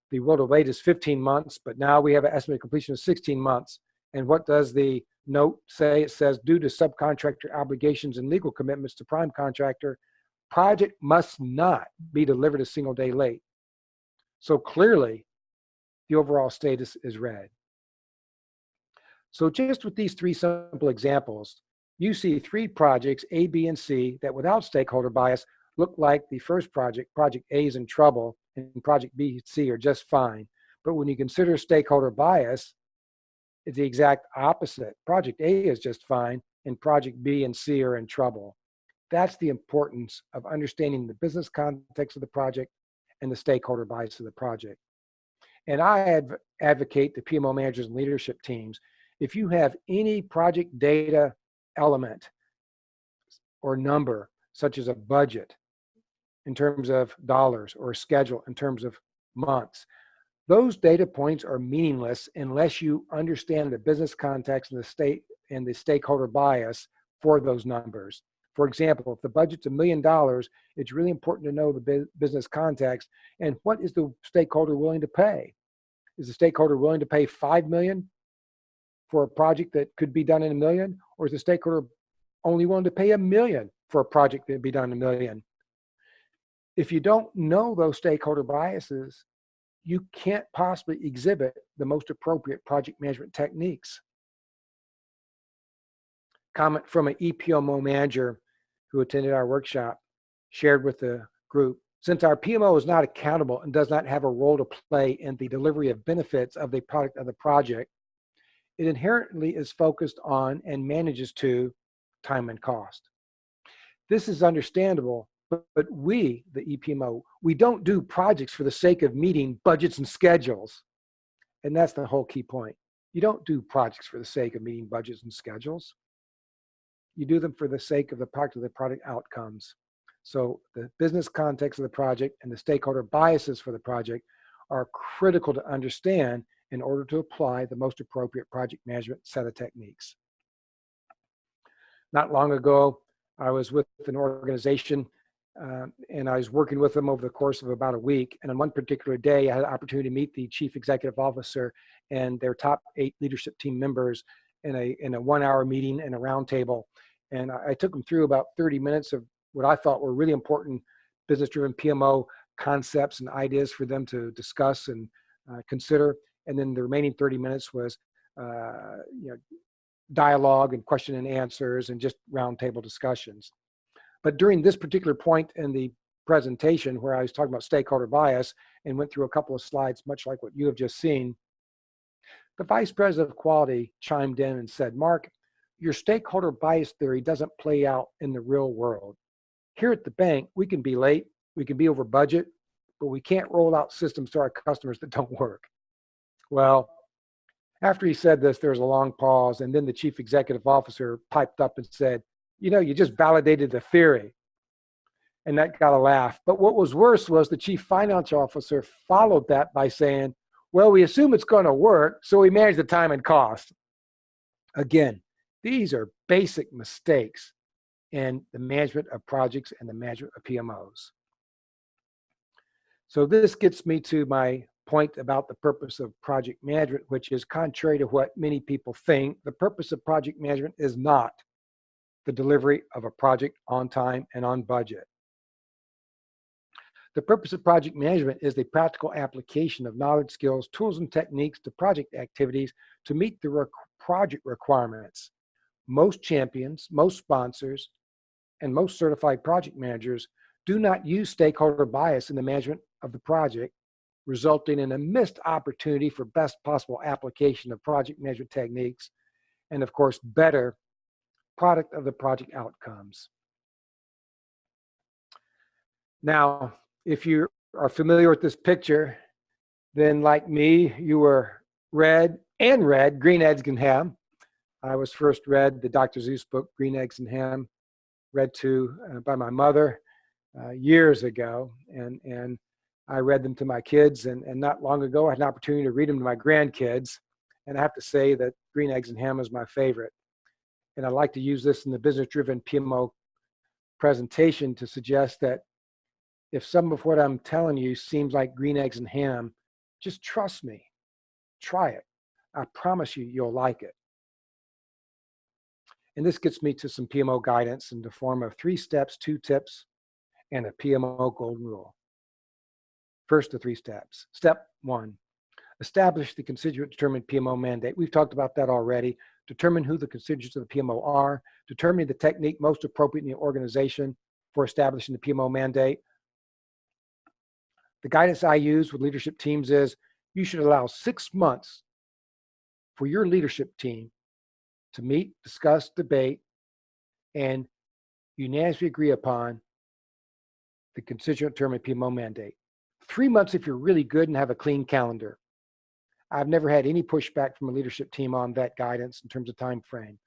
The will to wait is 15 months, but now we have an estimate completion of 16 months. And what does the note say? It says, due to subcontractor obligations and legal commitments to prime contractor, project must not be delivered a single day late. So clearly, the overall status is red. So just with these three simple examples, you see three projects, A, B, and C, that without stakeholder bias look like the first project, project A is in trouble, and project B and C are just fine. But when you consider stakeholder bias, it's the exact opposite. Project A is just fine, and project B and C are in trouble. That's the importance of understanding the business context of the project and the stakeholder bias of the project. And I advocate the PMO managers and leadership teams, if you have any project data element or number, such as a budget in terms of dollars or a schedule in terms of months, those data points are meaningless unless you understand the business context and the stakeholder bias for those numbers. For example, if the budget's $1 million, it's really important to know the business context and what is the stakeholder willing to pay. Is the stakeholder willing to pay $5 million for a project that could be done in $1 million, or is the stakeholder only willing to pay $1 million for a project that would be done in $1 million? If you don't know those stakeholder biases, you can't possibly exhibit the most appropriate project management techniques. Comment from an PMO manager who attended our workshop, shared with the group, since our PMO is not accountable and does not have a role to play in the delivery of benefits of the product of the project, it inherently is focused on and manages to time and cost. This is understandable, but we, the PMO, we don't do projects for the sake of meeting budgets and schedules. And that's the whole key point. You don't do projects for the sake of meeting budgets and schedules. You do them for the sake of the product outcomes. So the business context of the project and the stakeholder biases for the project are critical to understand in order to apply the most appropriate project management set of techniques. Not long ago, I was with an organization and I was working with them over the course of about a week. And on one particular day, I had the opportunity to meet the chief executive officer and their top 8 leadership team members in a 1-hour meeting and a roundtable. And I took them through about 30 minutes of what I thought were really important business-driven PMO concepts and ideas for them to discuss and consider. And then the remaining 30 minutes was dialogue and question and answers and just roundtable discussions. But during this particular point in the presentation where I was talking about stakeholder bias and went through a couple of slides, much like what you have just seen, the vice president of quality chimed in and said, Mark, your stakeholder bias theory doesn't play out in the real world. Here at the bank, we can be late, we can be over budget, but we can't roll out systems to our customers that don't work. Well, after he said this, there was a long pause, and then the chief executive officer piped up and said, you just validated the theory. And that got a laugh. But what was worse was the chief financial officer followed that by saying, well, we assume it's going to work, so we manage the time and cost. Again, these are basic mistakes in the management of projects and the management of PMOs. So this gets me to my point about the purpose of project management, which is contrary to what many people think. The purpose of project management is not the delivery of a project on time and on budget. The purpose of project management is the practical application of knowledge, skills, tools, and techniques to project activities to meet the project requirements. Most champions, most sponsors, and most certified project managers do not use stakeholder bias in the management of the project, resulting in a missed opportunity for best possible application of project management techniques and, of course, better product of the project outcomes. Now, if you are familiar with this picture, then like me, you were read Green Eggs and Ham. I was first read the Dr. Seuss book, Green Eggs and Ham, read to by my mother years ago. And I read them to my kids. And not long ago, I had an opportunity to read them to my grandkids. And I have to say that Green Eggs and Ham is my favorite. And I'd like to use this in the business-driven PMO presentation to suggest that if some of what I'm telling you seems like green eggs and ham, just trust me. Try it. I promise you, you'll like it. And this gets me to some PMO guidance in the form of 3 steps, 2 tips, and a PMO golden rule. First, the 3 steps. Step 1, establish the constituent determined PMO mandate. We've talked about that already. Determine who the constituents of the PMO are. Determine the technique most appropriate in the organization for establishing the PMO mandate. The guidance I use with leadership teams is you should allow 6 months for your leadership team to meet, discuss, debate, and unanimously agree upon the constituent determined PMO mandate. 3 months if you're really good and have a clean calendar. I've never had any pushback from a leadership team on that guidance in terms of time frame.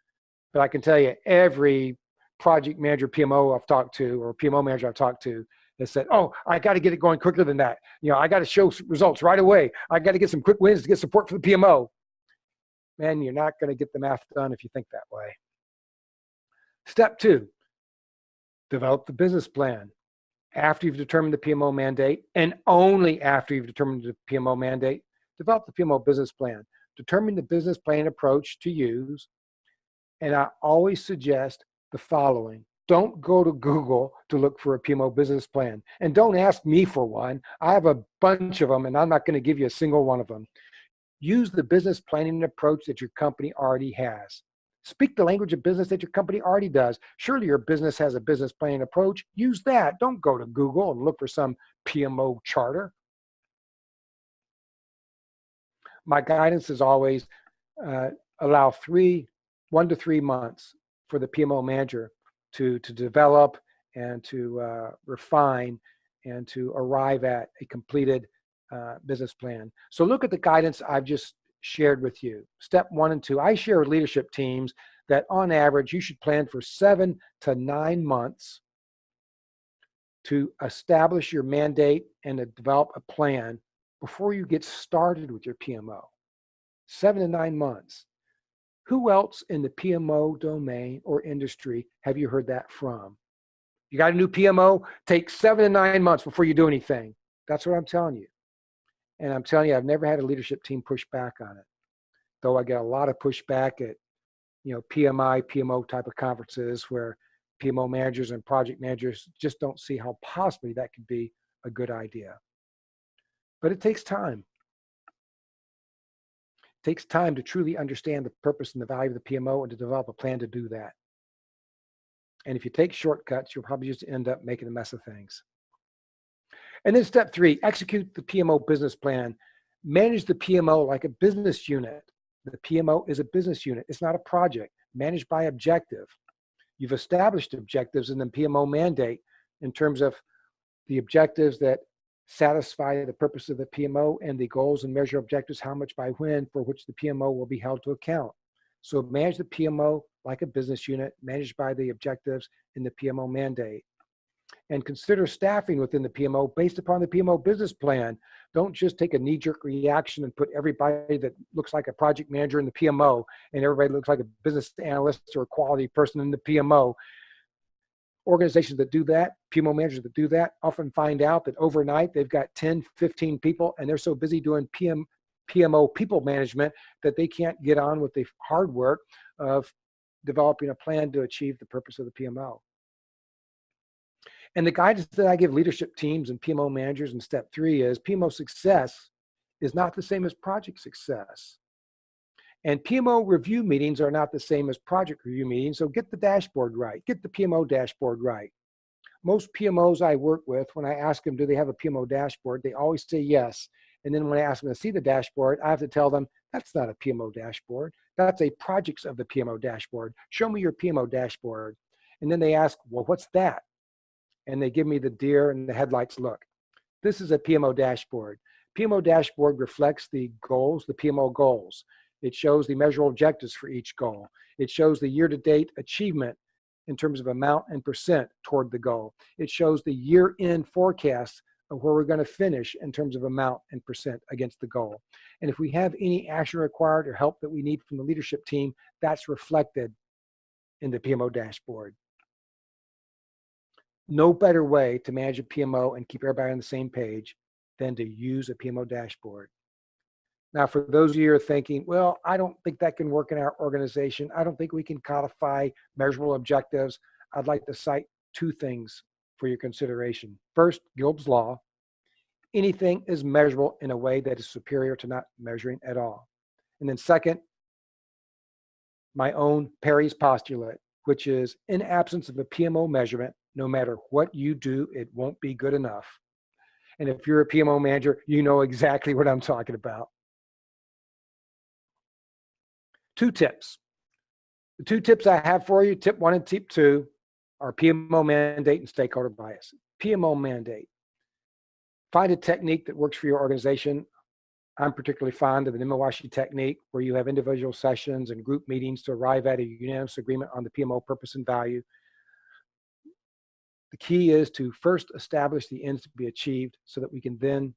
But I can tell you, every project manager PMO I've talked to, or PMO manager I've talked to, has said, oh, I got to get it going quicker than that. I got to show results right away. I got to get some quick wins to get support for the PMO. Man, you're not going to get the math done if you think that way. Step 2, develop the business plan. After you've determined the PMO mandate, and only after you've determined the PMO mandate, develop the PMO business plan. Determine the business plan approach to use. And I always suggest the following. Don't go to Google to look for a PMO business plan. And don't ask me for one. I have a bunch of them, and I'm not going to give you a single one of them. Use the business planning approach that your company already has. Speak the language of business that your company already does. Surely your business has a business planning approach. Use that. Don't go to Google and look for some PMO charter. My guidance is always allow 1 to 3 months for the PMO manager to develop and to refine and to arrive at a completed business plan. So look at the guidance I've just shared with you. Step 1 and 2, I share with leadership teams that on average, you should plan for 7 to 9 months to establish your mandate and to develop a plan before you get started with your PMO. 7 to 9 months. Who else in the PMO domain or industry have you heard that from? You got a new PMO? Take 7 to 9 months before you do anything. That's what I'm telling you. And I'm telling you, I've never had a leadership team push back on it. Though I get a lot of pushback at, PMI, PMO type of conferences where PMO managers and project managers just don't see how possibly that could be a good idea. But it takes time. It takes time to truly understand the purpose and the value of the PMO and to develop a plan to do that. And if you take shortcuts, you'll probably just end up making a mess of things. And then step 3, execute the PMO business plan. Manage the PMO like a business unit. The PMO is a business unit. It's not a project. Managed by objective. You've established objectives in the PMO mandate in terms of the objectives that satisfy the purpose of the PMO and the goals and measure objectives, how much by when, for which the PMO will be held to account. So manage the PMO like a business unit, managed by the objectives in the PMO mandate. And consider staffing within the PMO based upon the PMO business plan. Don't just take a knee-jerk reaction and put everybody that looks like a project manager in the PMO and everybody looks like a business analyst or a quality person in the PMO. organizations that do that, PMO managers that do that, often find out that overnight they've got 10, 15 people, and they're so busy doing PMO people management that they can't get on with the hard work of developing a plan to achieve the purpose of the PMO. And the guidance that I give leadership teams and PMO managers in step 3 is PMO success is not the same as project success. And PMO review meetings are not the same as project review meetings, so get the dashboard right, get the PMO dashboard right. Most PMOs I work with, when I ask them, do they have a PMO dashboard, they always say yes. And then when I ask them to see the dashboard, I have to tell them, that's not a PMO dashboard. That's a projects of the PMO dashboard. Show me your PMO dashboard. And then they ask, well, what's that? And they give me the deer and the headlights look. This is a PMO dashboard. PMO dashboard reflects the goals, the PMO goals. It shows the measurable objectives for each goal. It shows the year-to-date achievement in terms of amount and percent toward the goal. It shows the year-end forecast of where we're going to finish in terms of amount and percent against the goal. And if we have any action required or help that we need from the leadership team, that's reflected in the PMO dashboard. No better way to manage a PMO and keep everybody on the same page than to use a PMO dashboard. Now, for those of you who are thinking, well, I don't think that can work in our organization. I don't think we can codify measurable objectives. I'd like to cite 2 things for your consideration. First, Gilb's Law. Anything is measurable in a way that is superior to not measuring at all. And then second, my own Perry's postulate, which is in absence of a PMO measurement, no matter what you do, it won't be good enough. And if you're a PMO manager, you know exactly what I'm talking about. 2 tips. The 2 tips I have for you, tip 1 and tip 2, are PMO mandate and stakeholder bias. PMO mandate. Find a technique that works for your organization. I'm particularly fond of an Imawashi technique where you have individual sessions and group meetings to arrive at a unanimous agreement on the PMO purpose and value. The key is to first establish the ends to be achieved so that we can then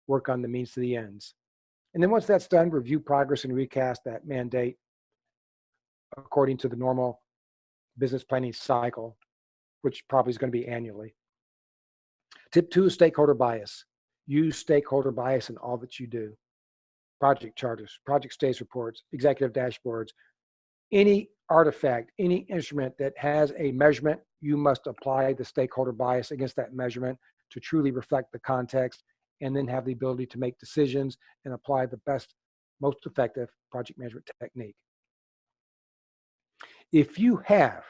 work on the means to the ends. And then once that's done, review progress and recast that mandate according to the normal business planning cycle, which probably is going to be annually. Tip 2 is stakeholder bias. Use stakeholder bias in all that you do. Project charters, project status reports, executive dashboards, any artifact, any instrument that has a measurement, you must apply the stakeholder bias against that measurement to truly reflect the context and then have the ability to make decisions and apply the best, most effective project management technique. If you have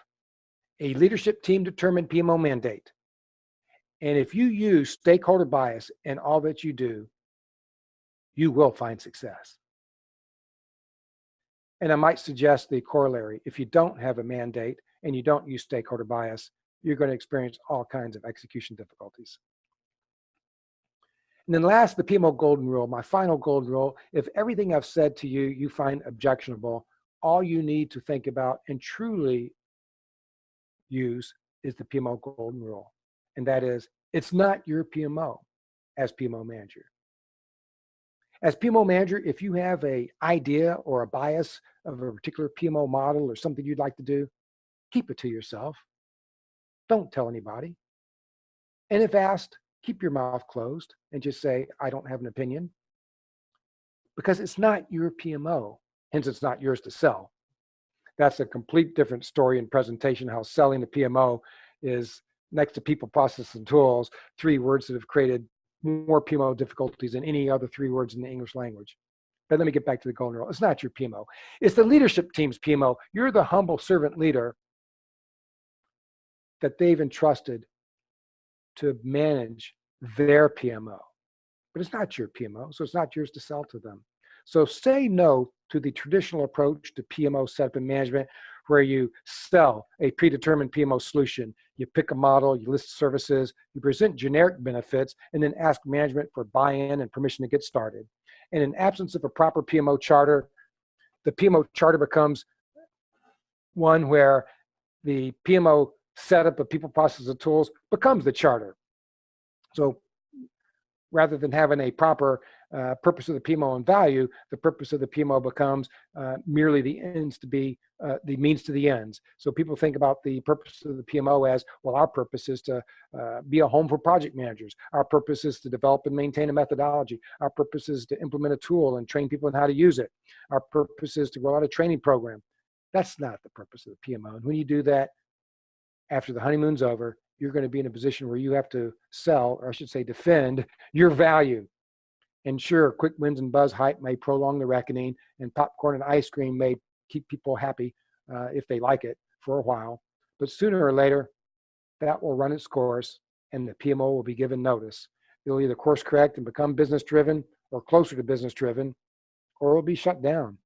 a leadership team determined PMO mandate, and if you use stakeholder bias in all that you do, you will find success. And I might suggest the corollary. If you don't have a mandate and you don't use stakeholder bias, you're going to experience all kinds of execution difficulties. And then last, the PMO golden rule, my final golden rule. If everything I've said to you, you find objectionable, all you need to think about and truly use is the PMO golden rule. And that is, it's not your PMO as PMO manager. As PMO manager, if you have an idea or a bias of a particular PMO model or something you'd like to do, keep it to yourself. Don't tell anybody. And if asked, keep your mouth closed and just say, I don't have an opinion. Because it's not your PMO, hence it's not yours to sell. That's a complete different story and presentation, how selling the PMO is next to people, process, and tools, 3 words that have created more PMO difficulties than any other 3 words in the English language. But let me get back to the golden rule. It's not your PMO. It's the leadership team's PMO. You're the humble servant leader that they've entrusted to manage their PMO. But it's not your PMO, so it's not yours to sell to them. So say no to the traditional approach to PMO setup and management, where you sell a predetermined PMO solution. You pick a model, you list services, you present generic benefits, and then ask management for buy-in and permission to get started. And in absence of a proper PMO charter, the PMO charter becomes one where the PMO setup of people, processes, and tools becomes the charter. So rather than having a proper purpose of the PMO and value, the purpose of the PMO becomes merely the means to the ends. So people think about the purpose of the PMO as, well, our purpose is to be a home for project managers. Our purpose is to develop and maintain a methodology. Our purpose is to implement a tool and train people on how to use it. Our purpose is to roll out a training program. That's not the purpose of the PMO. And when you do that, after the honeymoon's over, you're going to be in a position where you have to sell, or I should say defend, your value. And sure, quick wins and buzz hype may prolong the reckoning, and popcorn and ice cream may keep people happy if they like it for a while. But sooner or later, that will run its course, and the PMO will be given notice. It'll either course correct and become business driven or closer to business driven, or it'll be shut down.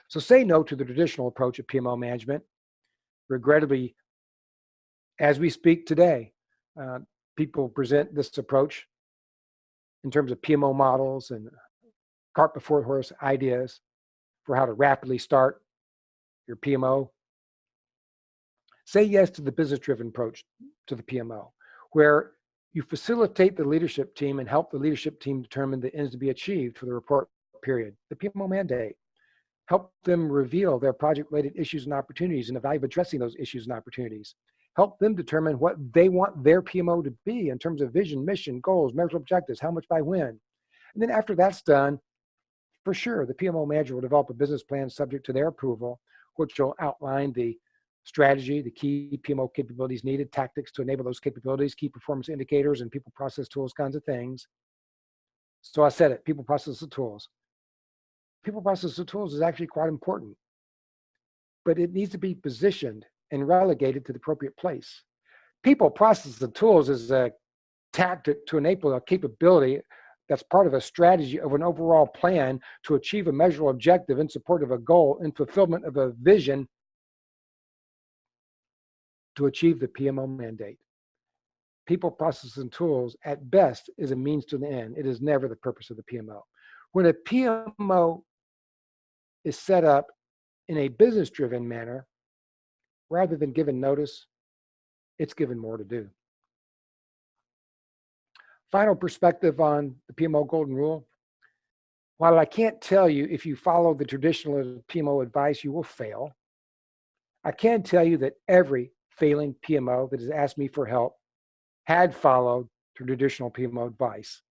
So say no to the traditional approach of PMO management. Regrettably, as we speak today, people present this approach in terms of PMO models and cart before horse ideas for how to rapidly start your PMO. Say yes to the business-driven approach to the PMO, where you facilitate the leadership team and help the leadership team determine the ends to be achieved for the report period, the PMO mandate. Help them reveal their project-related issues and opportunities and evaluate addressing those issues and opportunities. Help them determine what they want their PMO to be in terms of vision, mission, goals, measurable objectives, how much by when. And then after that's done, for sure, the PMO manager will develop a business plan subject to their approval, which will outline the strategy, the key PMO capabilities needed, tactics to enable those capabilities, key performance indicators, and people, process, tools kinds of things. So I said it, people, process, and tools. People, process, and tools is actually quite important, but it needs to be positioned and relegated to the appropriate place. People, process, and tools is a tactic to enable a capability that's part of a strategy of an overall plan to achieve a measurable objective in support of a goal in fulfillment of a vision to achieve the PMO mandate. People, process, and tools at best is a means to the end. It is never the purpose of the PMO. When a PMO is set up in a business-driven manner, rather than given notice, it's given more to do. Final perspective on the PMO Golden Rule. While I can't tell you if you follow the traditional PMO advice, you will fail, I can tell you that every failing PMO that has asked me for help had followed traditional PMO advice.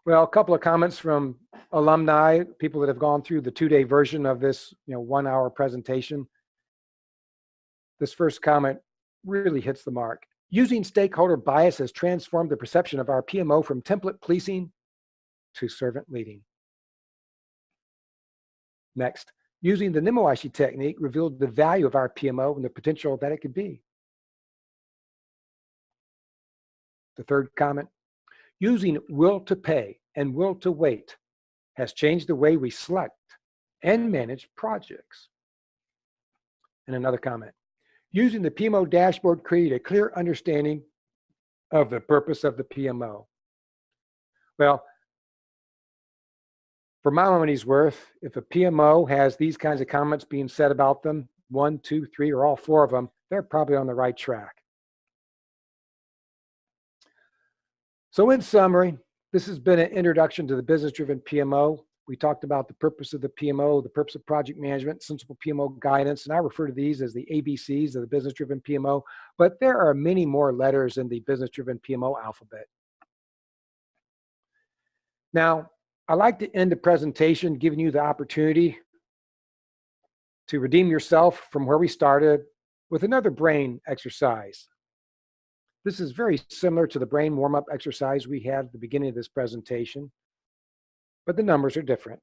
Well, a couple of comments from alumni, people that have gone through the 2-day version of this 1-hour presentation. This first comment really hits the mark. Using stakeholder bias has transformed the perception of our PMO from template policing to servant leading. Next, using the Nimoishi technique revealed the value of our PMO and the potential that it could be. The third comment, using will to pay and will to wait has changed the way we select and manage projects. And another comment, using the PMO dashboard created a clear understanding of the purpose of the PMO. Well, for my money's worth, if a PMO has these kinds of comments being said about them, 1, 2, 3, or all 4 of them, they're probably on the right track. So in summary, this has been an introduction to the business-driven PMO. We talked about the purpose of the PMO, the purpose of project management, sensible PMO guidance, and I refer to these as the ABCs of the business-driven PMO, but there are many more letters in the business-driven PMO alphabet. Now, I like to end the presentation giving you the opportunity to redeem yourself from where we started with another brain exercise. This is very similar to the brain warm-up exercise we had at the beginning of this presentation, but the numbers are different.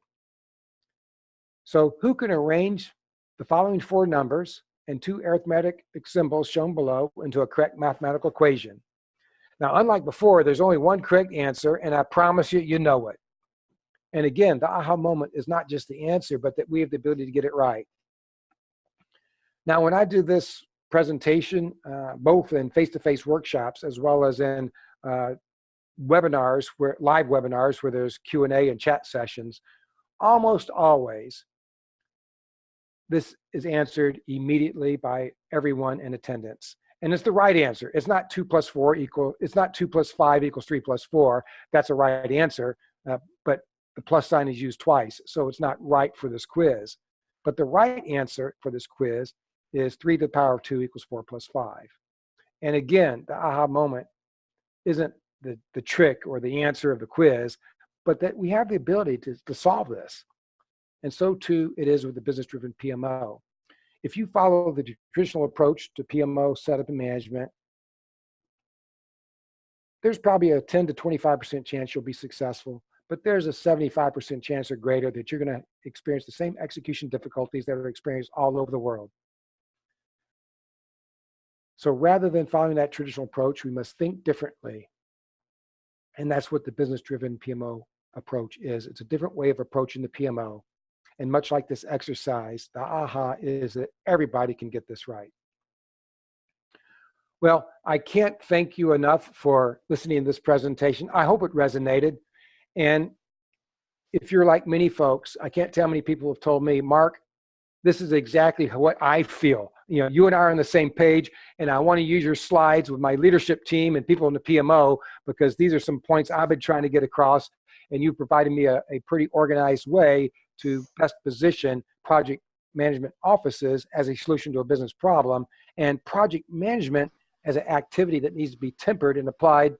So who can arrange the following 4 numbers and 2 arithmetic symbols shown below into a correct mathematical equation? Now, unlike before, there's only one correct answer, and I promise you, you know it. And again, the aha moment is not just the answer, but that we have the ability to get it right. Now, when I do this presentation, both in face-to-face workshops as well as in webinars, live webinars where there's Q&A and chat sessions, almost always this is answered immediately by everyone in attendance. And it's the right answer. It's not 2 plus 4 equal, it's not 2 plus 5 equals 3 plus 4. That's a right answer, but the plus sign is used twice, so it's not right for this quiz. But the right answer for this quiz is 3 to the power of 2 equals 4 plus 5. And again, the aha moment isn't the trick or the answer of the quiz, but that we have the ability to solve this. And so too it is with the business-driven PMO. If you follow the traditional approach to PMO setup and management, there's probably a 10 to 25% chance you'll be successful, but there's a 75% chance or greater that you're going to experience the same execution difficulties that are experienced all over the world. So rather than following that traditional approach, we must think differently. And that's what the business-driven PMO approach is. It's a different way of approaching the PMO. And much like this exercise, the aha is that everybody can get this right. Well, I can't thank you enough for listening to this presentation. I hope it resonated. And if you're like many folks, I can't tell how many people have told me, Mark, this is exactly what I feel. You know, you and I are on the same page, and I want to use your slides with my leadership team and people in the PMO, because these are some points I've been trying to get across, and you provided me a pretty organized way to best position project management offices as a solution to a business problem, and project management as an activity that needs to be tempered and applied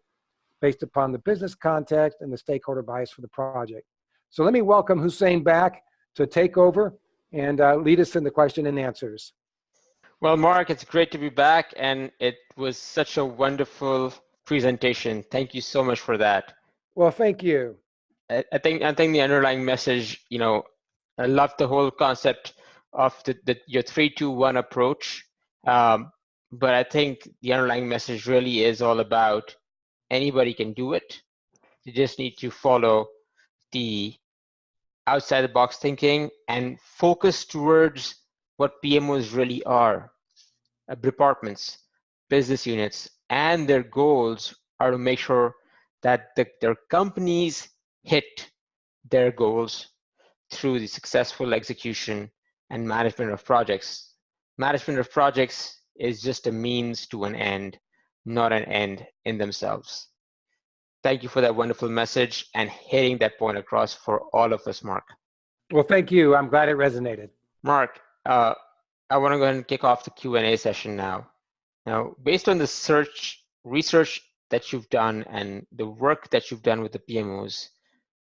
based upon the business context and the stakeholder bias for the project. So let me welcome Hussein back to take over and lead us in the question and answers. Well, Mark, it's great to be back, and it was such a wonderful presentation. Thank you so much for that. Well, thank you. I think the underlying message, you know, I love the whole concept of your 3-2-1 approach, but I think the underlying message really is all about anybody can do it. You just need to follow the outside the box thinking and focus towards what PMOs really are. Departments, business units, and their goals are to make sure that their companies hit their goals through the successful execution and management of projects. Management of projects is just a means to an end, not an end in themselves. Thank you for that wonderful message and hitting that point across for all of us, Mark. Well, thank you. I'm glad it resonated. Mark, I want to go ahead and kick off the Q&A session now. Now, based on the research that you've done and the work that you've done with the PMOs,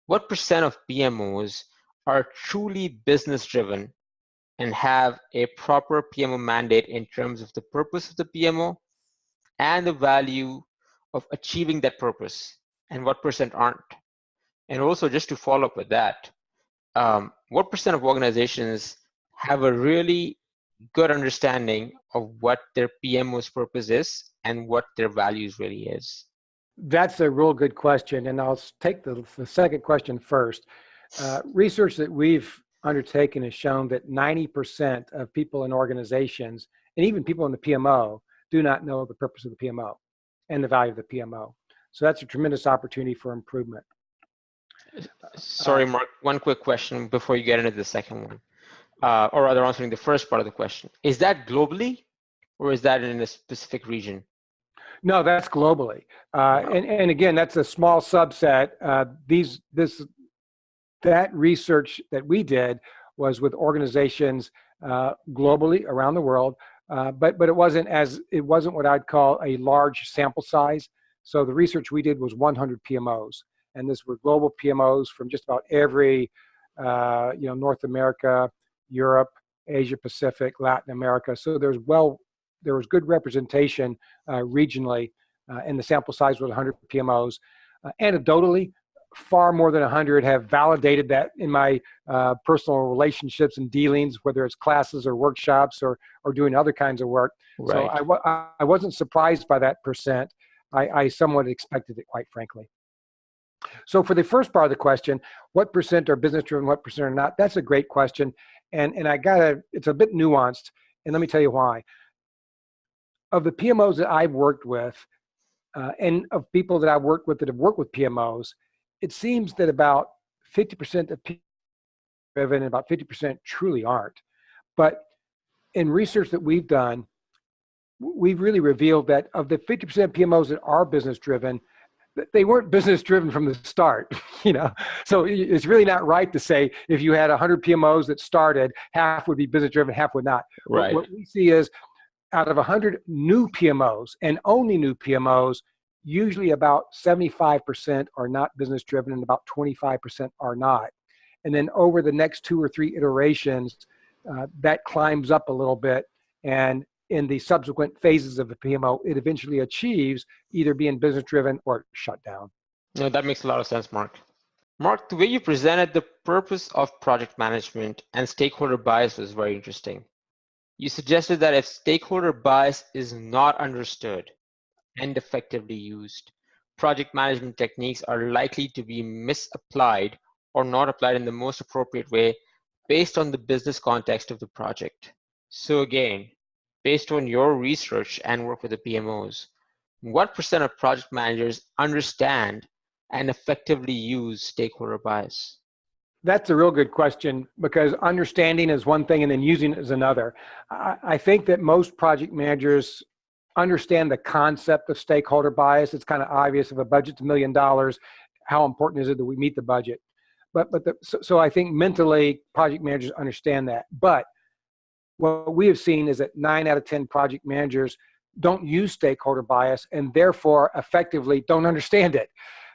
what % of PMOs are truly business-driven and have a proper PMO mandate in terms of the purpose of the PMO and the value of achieving that purpose, and what % aren't? And also, just to follow up with that, what % of organizations have a really good understanding of what their PMO's purpose is and what their values really is? That's a real good question, and I'll take the second question first. Research that we've undertaken has shown that 90% of people in organizations, and even people in the PMO, do not know the purpose of the PMO and the value of the PMO. So that's a tremendous opportunity for improvement. Sorry, Mark, one quick question before you get into the second one, or rather answering the first part of the question. Is that globally, or is that in a specific region? No, that's globally. And again, that's a small subset. That research that we did was with organizations globally around the world, but it wasn't what I'd call a large sample size. So the research we did was 100 PMOs, and this were global PMOs from just about every, North America, Europe, Asia Pacific, Latin America. So there was good representation regionally, and the sample size was 100 PMOs. Anecdotally, far more than 100 have validated that in my personal relationships and dealings, whether it's classes or workshops or doing other kinds of work. Right. So I wasn't surprised by that percent. I somewhat expected it, quite frankly. So for the first part of the question, what % are business driven, what % are not? That's a great question. And it's a bit nuanced, and let me tell you why. Of the PMOs that I've worked with, and of people that I've worked with that have worked with PMOs, it seems that about 50% of people are driven and about 50% truly aren't. But in research that we've done, we've really revealed that of the 50% PMOs that are business driven, they weren't business driven from the start, you know. So it's really not right to say if you had 100 PMOs that started, half would be business driven, half would not. Right. What we see is out of 100 new PMOs, and only new PMOs, usually about 75% are not business driven and about 25% are not. And then over the next 2 or 3 iterations, that climbs up a little bit, and in the subsequent phases of the PMO, it eventually achieves either being business driven or shut down. No, that makes a lot of sense, Mark. Mark, the way you presented the purpose of project management and stakeholder bias was very interesting. You suggested that if stakeholder bias is not understood and effectively used, project management techniques are likely to be misapplied or not applied in the most appropriate way based on the business context of the project. So again, based on your research and work with the PMOs, what % of project managers understand and effectively use stakeholder bias? That's a real good question, because understanding is one thing and then using it is another. I think that most project managers understand the concept of stakeholder bias. It's kind of obvious. If a budget's $1 million, how important is it that we meet the budget? So I think mentally project managers understand that. But what we have seen is that 9 out of 10 project managers don't use stakeholder bias and therefore effectively don't understand it.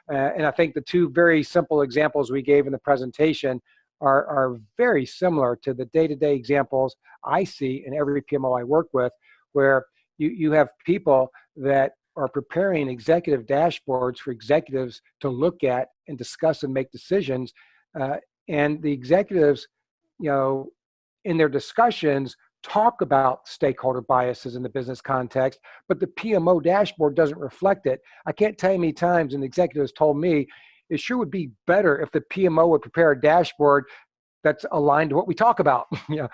And I think the 2 very simple examples we gave in the presentation are very similar to the day-to-day examples I see in every PMO I work with, where you have people that are preparing executive dashboards for executives to look at and discuss and make decisions. And the executives, you know, in their discussions, talk about stakeholder biases in the business context, but the PMO dashboard doesn't reflect it. I can't tell you how many times an executive has told me it sure would be better if the PMO would prepare a dashboard that's aligned to what we talk about. You know,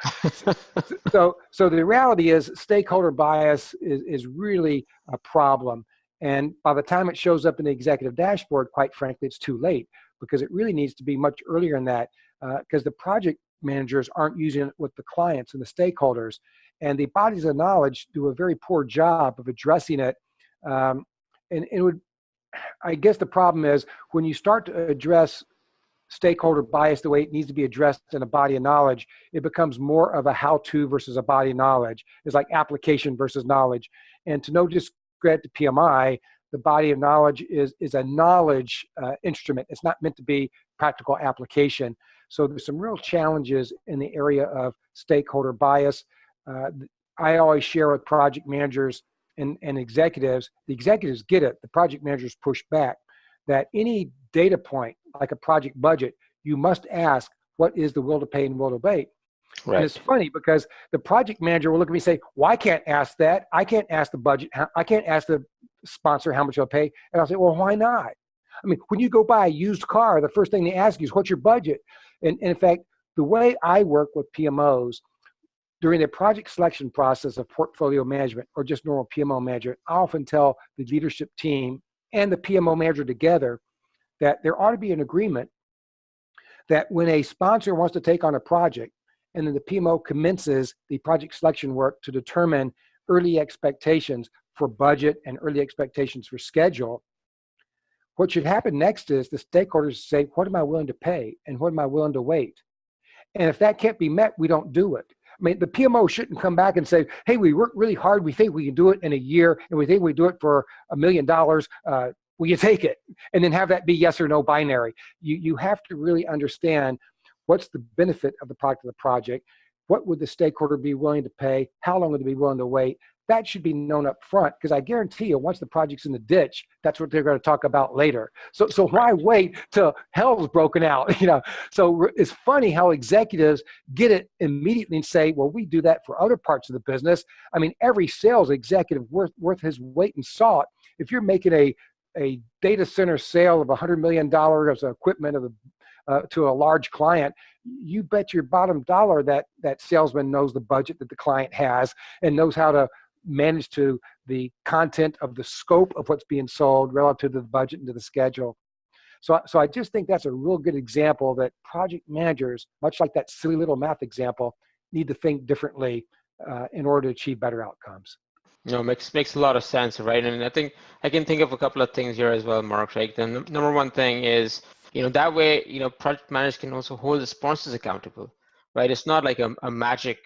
so the reality is stakeholder bias is really a problem. And by the time it shows up in the executive dashboard, quite frankly, it's too late, because it really needs to be much earlier in that, because the project managers aren't using it with the clients and the stakeholders. And the bodies of knowledge do a very poor job of addressing it. And it would, I guess the problem is when you start to address stakeholder bias the way it needs to be addressed in a body of knowledge, it becomes more of a how-to versus a body of knowledge. It's like application versus knowledge. And to no discredit to PMI, the body of knowledge is a knowledge instrument. It's not meant to be practical application. So there's some real challenges in the area of stakeholder bias. I always share with project managers and executives, the executives get it, the project managers push back, that any data point, like a project budget, you must ask, what is the will to pay and will to wait? Right. And it's funny because the project manager will look at me and say, well, I can't ask that. I can't ask the budget. I can't ask the sponsor how much they'll pay. And I'll say, well, why not? I mean, when you go buy a used car, the first thing they ask you is, what's your budget? And in fact, the way I work with PMOs during the project selection process of portfolio management or just normal PMO management, I often tell the leadership team and the PMO manager together that there ought to be an agreement that when a sponsor wants to take on a project and then the PMO commences the project selection work to determine early expectations for budget and early expectations for schedule, what should happen next is the stakeholders say, what am I willing to pay and what am I willing to wait? And if that can't be met, we don't do it. I mean, the PMO shouldn't come back and say, hey, we worked really hard. We think we can do it in a year and we think we do it for $1 million. Will you take it? And then have that be yes or no binary. You have to really understand what's the benefit of the product of the project. What would the stakeholder be willing to pay? How long would they be willing to wait? That should be known up front, because I guarantee you, once the project's in the ditch, that's what they're going to talk about later. So why wait till hell's broken out? You know, so it's funny how executives get it immediately and say, well, we do that for other parts of the business. I mean, every sales executive worth his weight in salt. If you're making a data center sale of $100 million of equipment to a large client, you bet your bottom dollar that salesman knows the budget that the client has and knows how to manage to the content of the scope of what's being sold relative to the budget and to the schedule. So I just think that's a real good example that project managers, much like that silly little math example, need to think differently in order to achieve better outcomes. Makes a lot of sense, right? And I think I can think of a couple of things here as well, Mark, right? The number one thing is, that way, project managers can also hold the sponsors accountable, right? It's not like a magic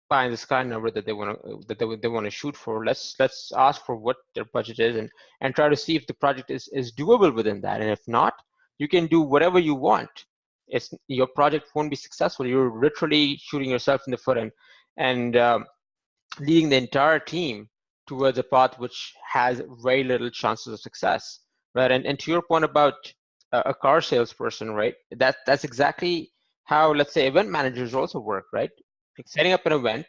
pie in the sky number that they want to shoot for. Let's ask for what their budget is, and try to see if the project is doable within that. And if not, you can do whatever you want. Your project won't be successful. You're literally shooting yourself in the foot and leading the entire team towards a path which has very little chances of success, right? And to your point about a car salesperson, right? That's exactly how, let's say, event managers also work, right? Like setting up an event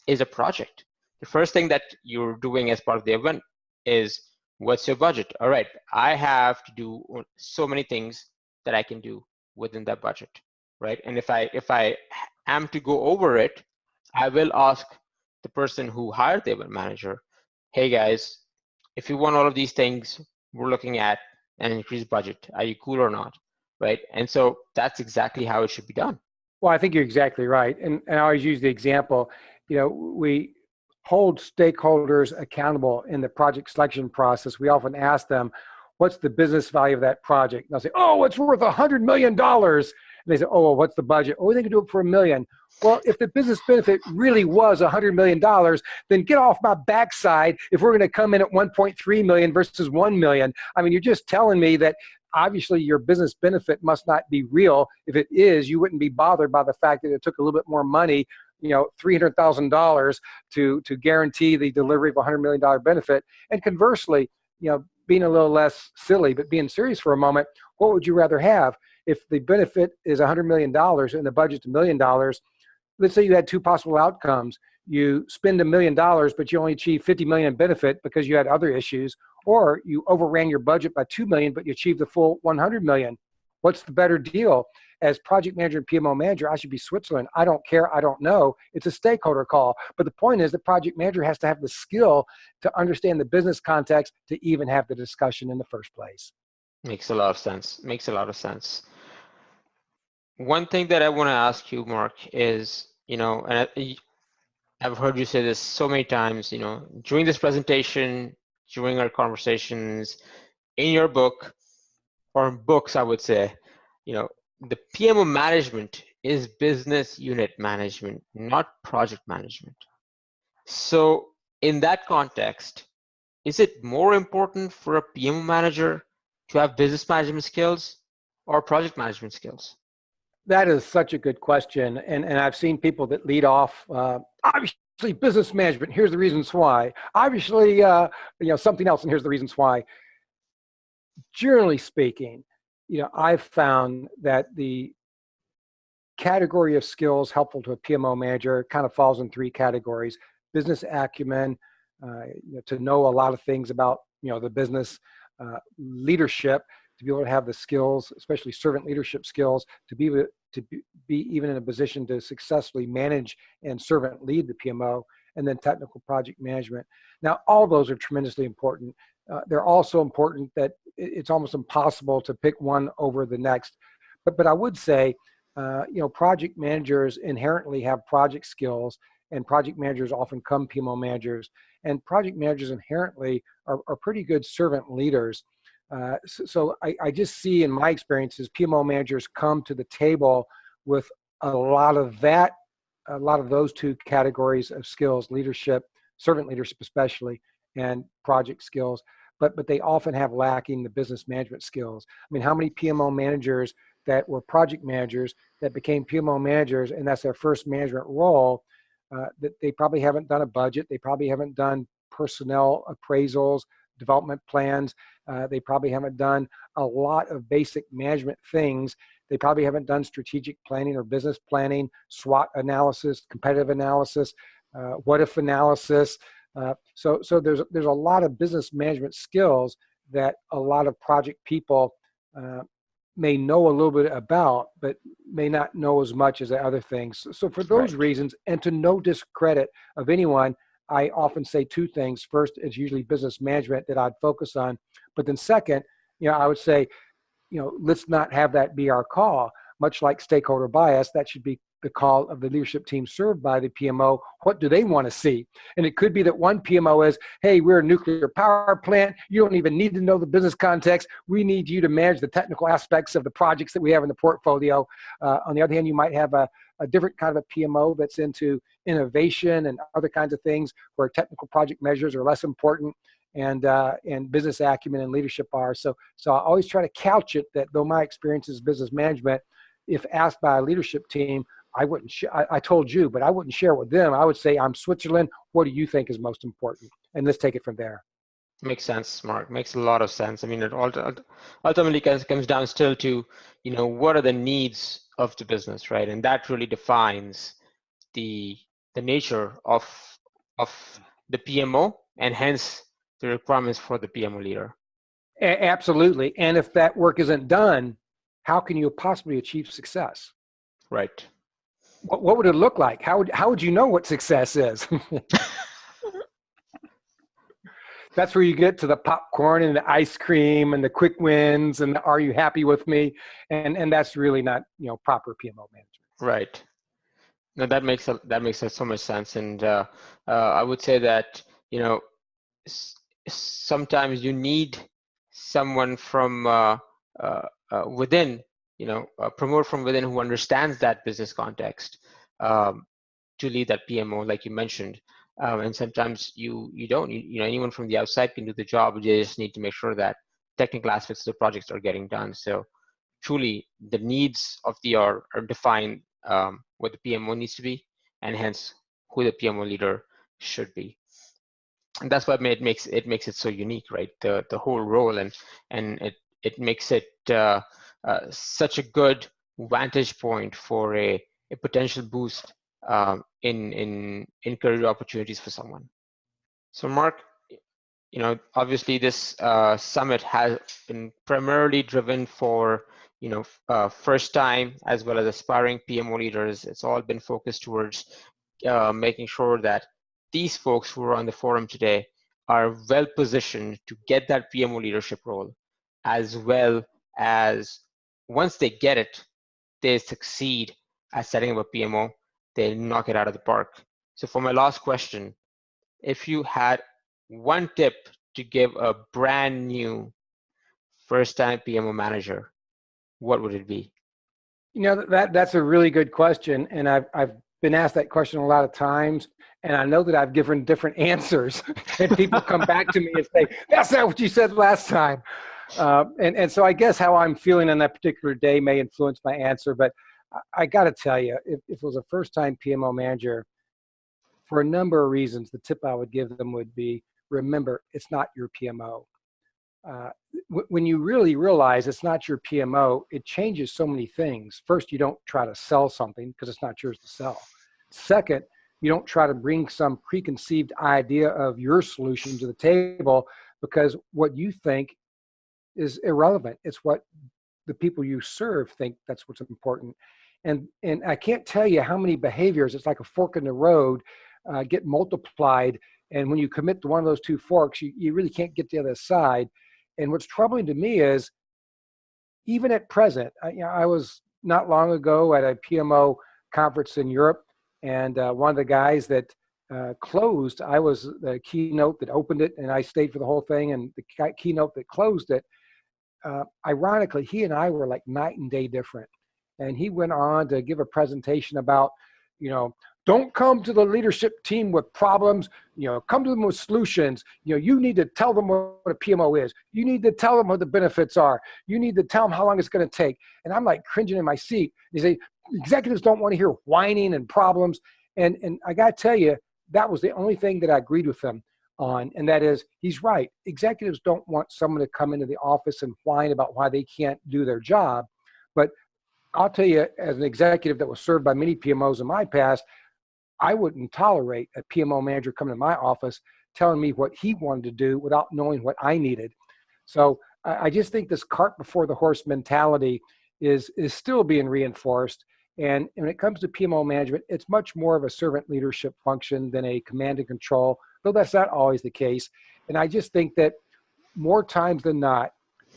is a project. The first thing that you're doing as part of the event is, what's your budget? All right, I have to do so many things that I can do within that budget, right? And if I am to go over it, I will ask the person who hired the event manager, hey guys, if you want all of these things, we're looking at an increased budget. Are you cool or not? Right? And so that's exactly how it should be done. Well, I think you're exactly right. And I always use the example, we hold stakeholders accountable in the project selection process. We often ask them, what's the business value of that project? And they'll say, oh, it's worth $100 million. And they say, oh, well, what's the budget? Oh, they can do it for $1 million. Well, if the business benefit really was $100 million, then get off my backside if we're going to come in at 1.3 million versus 1 million. I mean, you're just telling me that obviously your business benefit must not be real. If it is, you wouldn't be bothered by the fact that it took a little bit more money, $300,000 to guarantee the delivery of a $100 million benefit. And conversely, being a little less silly, but being serious for a moment, what would you rather have? If the benefit is $100 million and the budget's $1 million, let's say you had two possible outcomes. You spend $1 million, but you only achieve 50 million in benefit because you had other issues, or you overran your budget by 2 million, but you achieved the full 100 million. What's the better deal? As project manager and PMO manager, I should be Switzerland. I don't care. I don't know. It's a stakeholder call. But the point is the project manager has to have the skill to understand the business context to even have the discussion in the first place. Makes a lot of sense. Makes a lot of sense. One thing that I want to ask you, Mark, is, and I've heard you say this so many times, during this presentation, during our conversations, in your book, or books, I would say, the PMO management is business unit management, not project management. So in that context, is it more important for a PMO manager to have business management skills or project management skills? That is such a good question. And I've seen people that lead off, obviously business management, here's the reasons why. Obviously, something else, and here's the reasons why. Generally speaking, I've found that the category of skills helpful to a PMO manager kind of falls in three categories: business acumen, to know a lot of things about the business, leadership, to be able to have the skills, especially servant leadership skills, to be even in a position to successfully manage and servant lead the PMO, and then technical project management. Now, all those are tremendously important. They're also important that it's almost impossible to pick one over the next. But I would say, project managers inherently have project skills, and project managers often come PMO managers. And project managers inherently are pretty good servant leaders. So I just see in my experiences, PMO managers come to the table with a lot of those two categories of skills: leadership, servant leadership especially, and project skills. But they often have lacking the business management skills. I mean, how many PMO managers that were project managers that became PMO managers, and that's their first management role, that they probably haven't done a budget, they probably haven't done personnel appraisals, development plans, they probably haven't done a lot of basic management things. They probably haven't done strategic planning or business planning, SWOT analysis, competitive analysis, what if analysis. So there's a lot of business management skills that a lot of project people may know a little bit about, but may not know as much as the other things. So for those reasons, and to no discredit of anyone, I often say two things. First, it's usually business management that I'd focus on. But then second, I would say, let's not have that be our call. much like stakeholder bias, that should be the call of the leadership team served by the PMO. What do they want to see? And it could be that one PMO is, hey, we're a nuclear power plant. You don't even need to know the business context. We need you to manage the technical aspects of the projects that we have in the portfolio. On the other hand, you might have a different kind of a PMO that's into innovation and other kinds of things where technical project measures are less important, and business acumen and leadership are. So I always try to couch it that though my experience is business management, if asked by a leadership team, I told you, but I wouldn't share it with them. I would say, I'm Switzerland. What do you think is most important? And let's take it from there. Makes sense, Mark. Makes a lot of sense. I mean, it ultimately comes down still to, what are the needs of the business, right? And that really defines the nature of the PMO, and hence the requirements for the PMO leader. Absolutely. And if that work isn't done, how can you possibly achieve success? Right. What would it look like? How would you know what success is? That's where you get to the popcorn and the ice cream and the quick wins and the, are you happy with me? And that's really not, proper PMO management. Right. No, that makes so much sense. And I would say that, sometimes you need someone from within, promote from within who understands that business context to lead that PMO, like you mentioned. And sometimes you don't, anyone from the outside can do the job. You just need to make sure that technical aspects of the projects are getting done. So truly the needs of the are defined what the PMO needs to be, and hence who the PMO leader should be. And that's what it makes it so unique, right? The whole role, and it makes it such a good vantage point for a potential boost in career opportunities for someone. So Mark, obviously this summit has been primarily driven for first time as well as aspiring PMO leaders. It's all been focused towards making sure that these folks who are on the forum today are well positioned to get that PMO leadership role, as well as once they get it, they succeed at setting up a PMO, they knock it out of the park. So for my last question, if you had one tip to give a brand new first-time PMO manager, what would it be? That's a really good question, and I've been asked that question a lot of times, and I know that I've given different answers, and people come back to me and say, "That's not what you said last time." And so I guess how I'm feeling on that particular day may influence my answer, but I got to tell you, if it was a first-time PMO manager, for a number of reasons, the tip I would give them would be, remember, it's not your PMO. When you really realize it's not your PMO, it changes so many things. First, you don't try to sell something because it's not yours to sell. Second, you don't try to bring some preconceived idea of your solution to the table because what you think is irrelevant. It's what the people you serve think that's what's important. And I can't tell you how many behaviors, it's like a fork in the road, get multiplied. And when you commit to one of those two forks, you really can't get to the other side. And what's troubling to me is, even at present, I was not long ago at a PMO conference in Europe, and one of the guys that closed, I was the keynote that opened it, and I stayed for the whole thing, and the keynote that closed it, ironically, he and I were like night and day different. And he went on to give a presentation about, don't come to the leadership team with problems, come to them with solutions. You need to tell them what a PMO is. You need to tell them what the benefits are. You need to tell them how long it's going to take. And I'm like cringing in my seat. They say, executives don't want to hear whining and problems. And I got to tell you, that was the only thing that I agreed with him on. And that is, he's right. Executives don't want someone to come into the office and whine about why they can't do their job. But I'll tell you, as an executive that was served by many PMOs in my past, I wouldn't tolerate a PMO manager coming to my office telling me what he wanted to do without knowing what I needed. So I just think this cart before the horse mentality is still being reinforced. And when it comes to PMO management, it's much more of a servant leadership function than a command and control, though that's not always the case. And I just think that more times than not,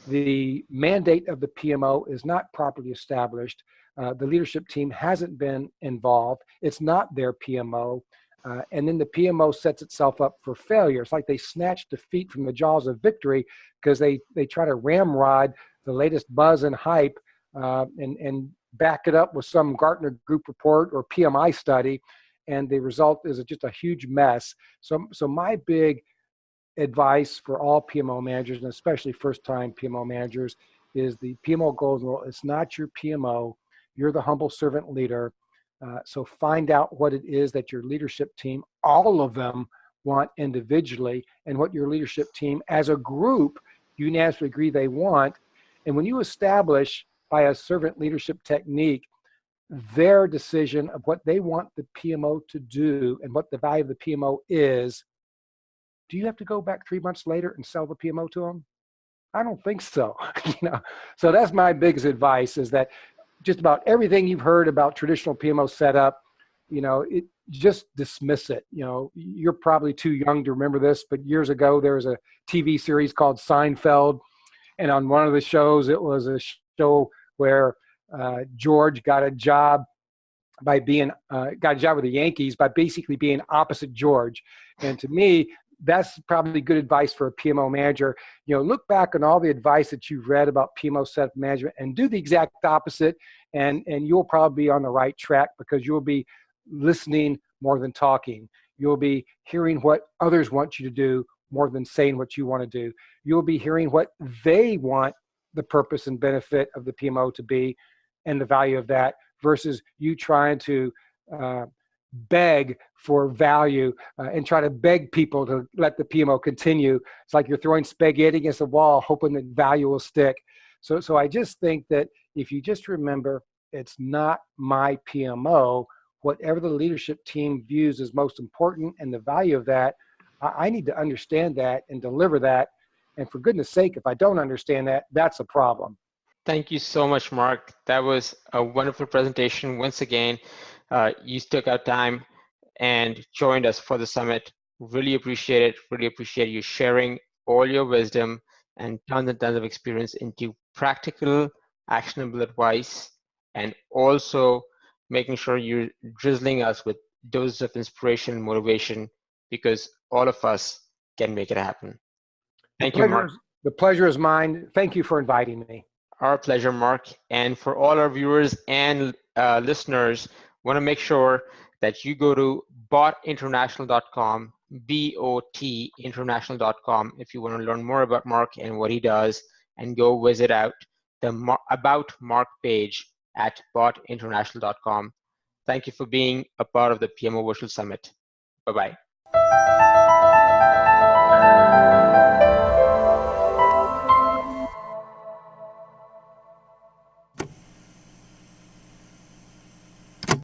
the mandate of the PMO is not properly established. the leadership team hasn't been involved. It's not their PMO. And then the PMO sets itself up for failure. It's like they snatch defeat from the jaws of victory because they try to ramrod the latest buzz and hype and back it up with some Gartner Group report or PMI study. And the result is just a huge mess. So my big advice for all PMO managers, and especially first-time PMO managers, is the PMO golden rule. It's not your PMO. You're the humble servant leader. So find out what it is that your leadership team, all of them, want individually, and what your leadership team as a group unanimously agree they want. And when you establish by a servant leadership technique their decision of what they want the PMO to do and what the value of the PMO is, do you have to go back 3 months later and sell the PMO to them? I don't think so. So that's my biggest advice, is that just about everything you've heard about traditional PMO setup, just dismiss it. You're probably too young to remember this, but years ago there was a TV series called Seinfeld, and on one of the shows, it was a show where George got a job with the Yankees by basically being opposite George. And to me, that's probably good advice for a PMO manager. Look back on all the advice that you've read about PMO setup management and do the exact opposite, and you'll probably be on the right track, because you'll be listening more than talking. You'll be hearing what others want you to do more than saying what you want to do. You'll be hearing what they want the purpose and benefit of the PMO to be and the value of that, versus you trying to beg for value and try to beg people to let the PMO continue. It's like you're throwing spaghetti against the wall, hoping that value will stick. So I just think that if you just remember, it's not my PMO, whatever the leadership team views as most important and the value of that, I need to understand that and deliver that. And for goodness sake, if I don't understand that, that's a problem. Thank you so much, Mark. That was a wonderful presentation. Once again, you took out time and joined us for the summit. Really appreciate it. Really appreciate you sharing all your wisdom and tons of experience into practical, actionable advice, and also making sure you're drizzling us with doses of inspiration and motivation, because all of us can make it happen. Thank you, Mark. The pleasure is mine. Thank you for inviting me. Our pleasure, Mark. And for all our viewers and listeners, want to make sure that you go to botinternational.com, botinternational.com, if you want to learn more about Mark and what he does, and go visit out the About Mark page at botinternational.com. Thank you for being a part of the PMO Virtual Summit. Bye-bye.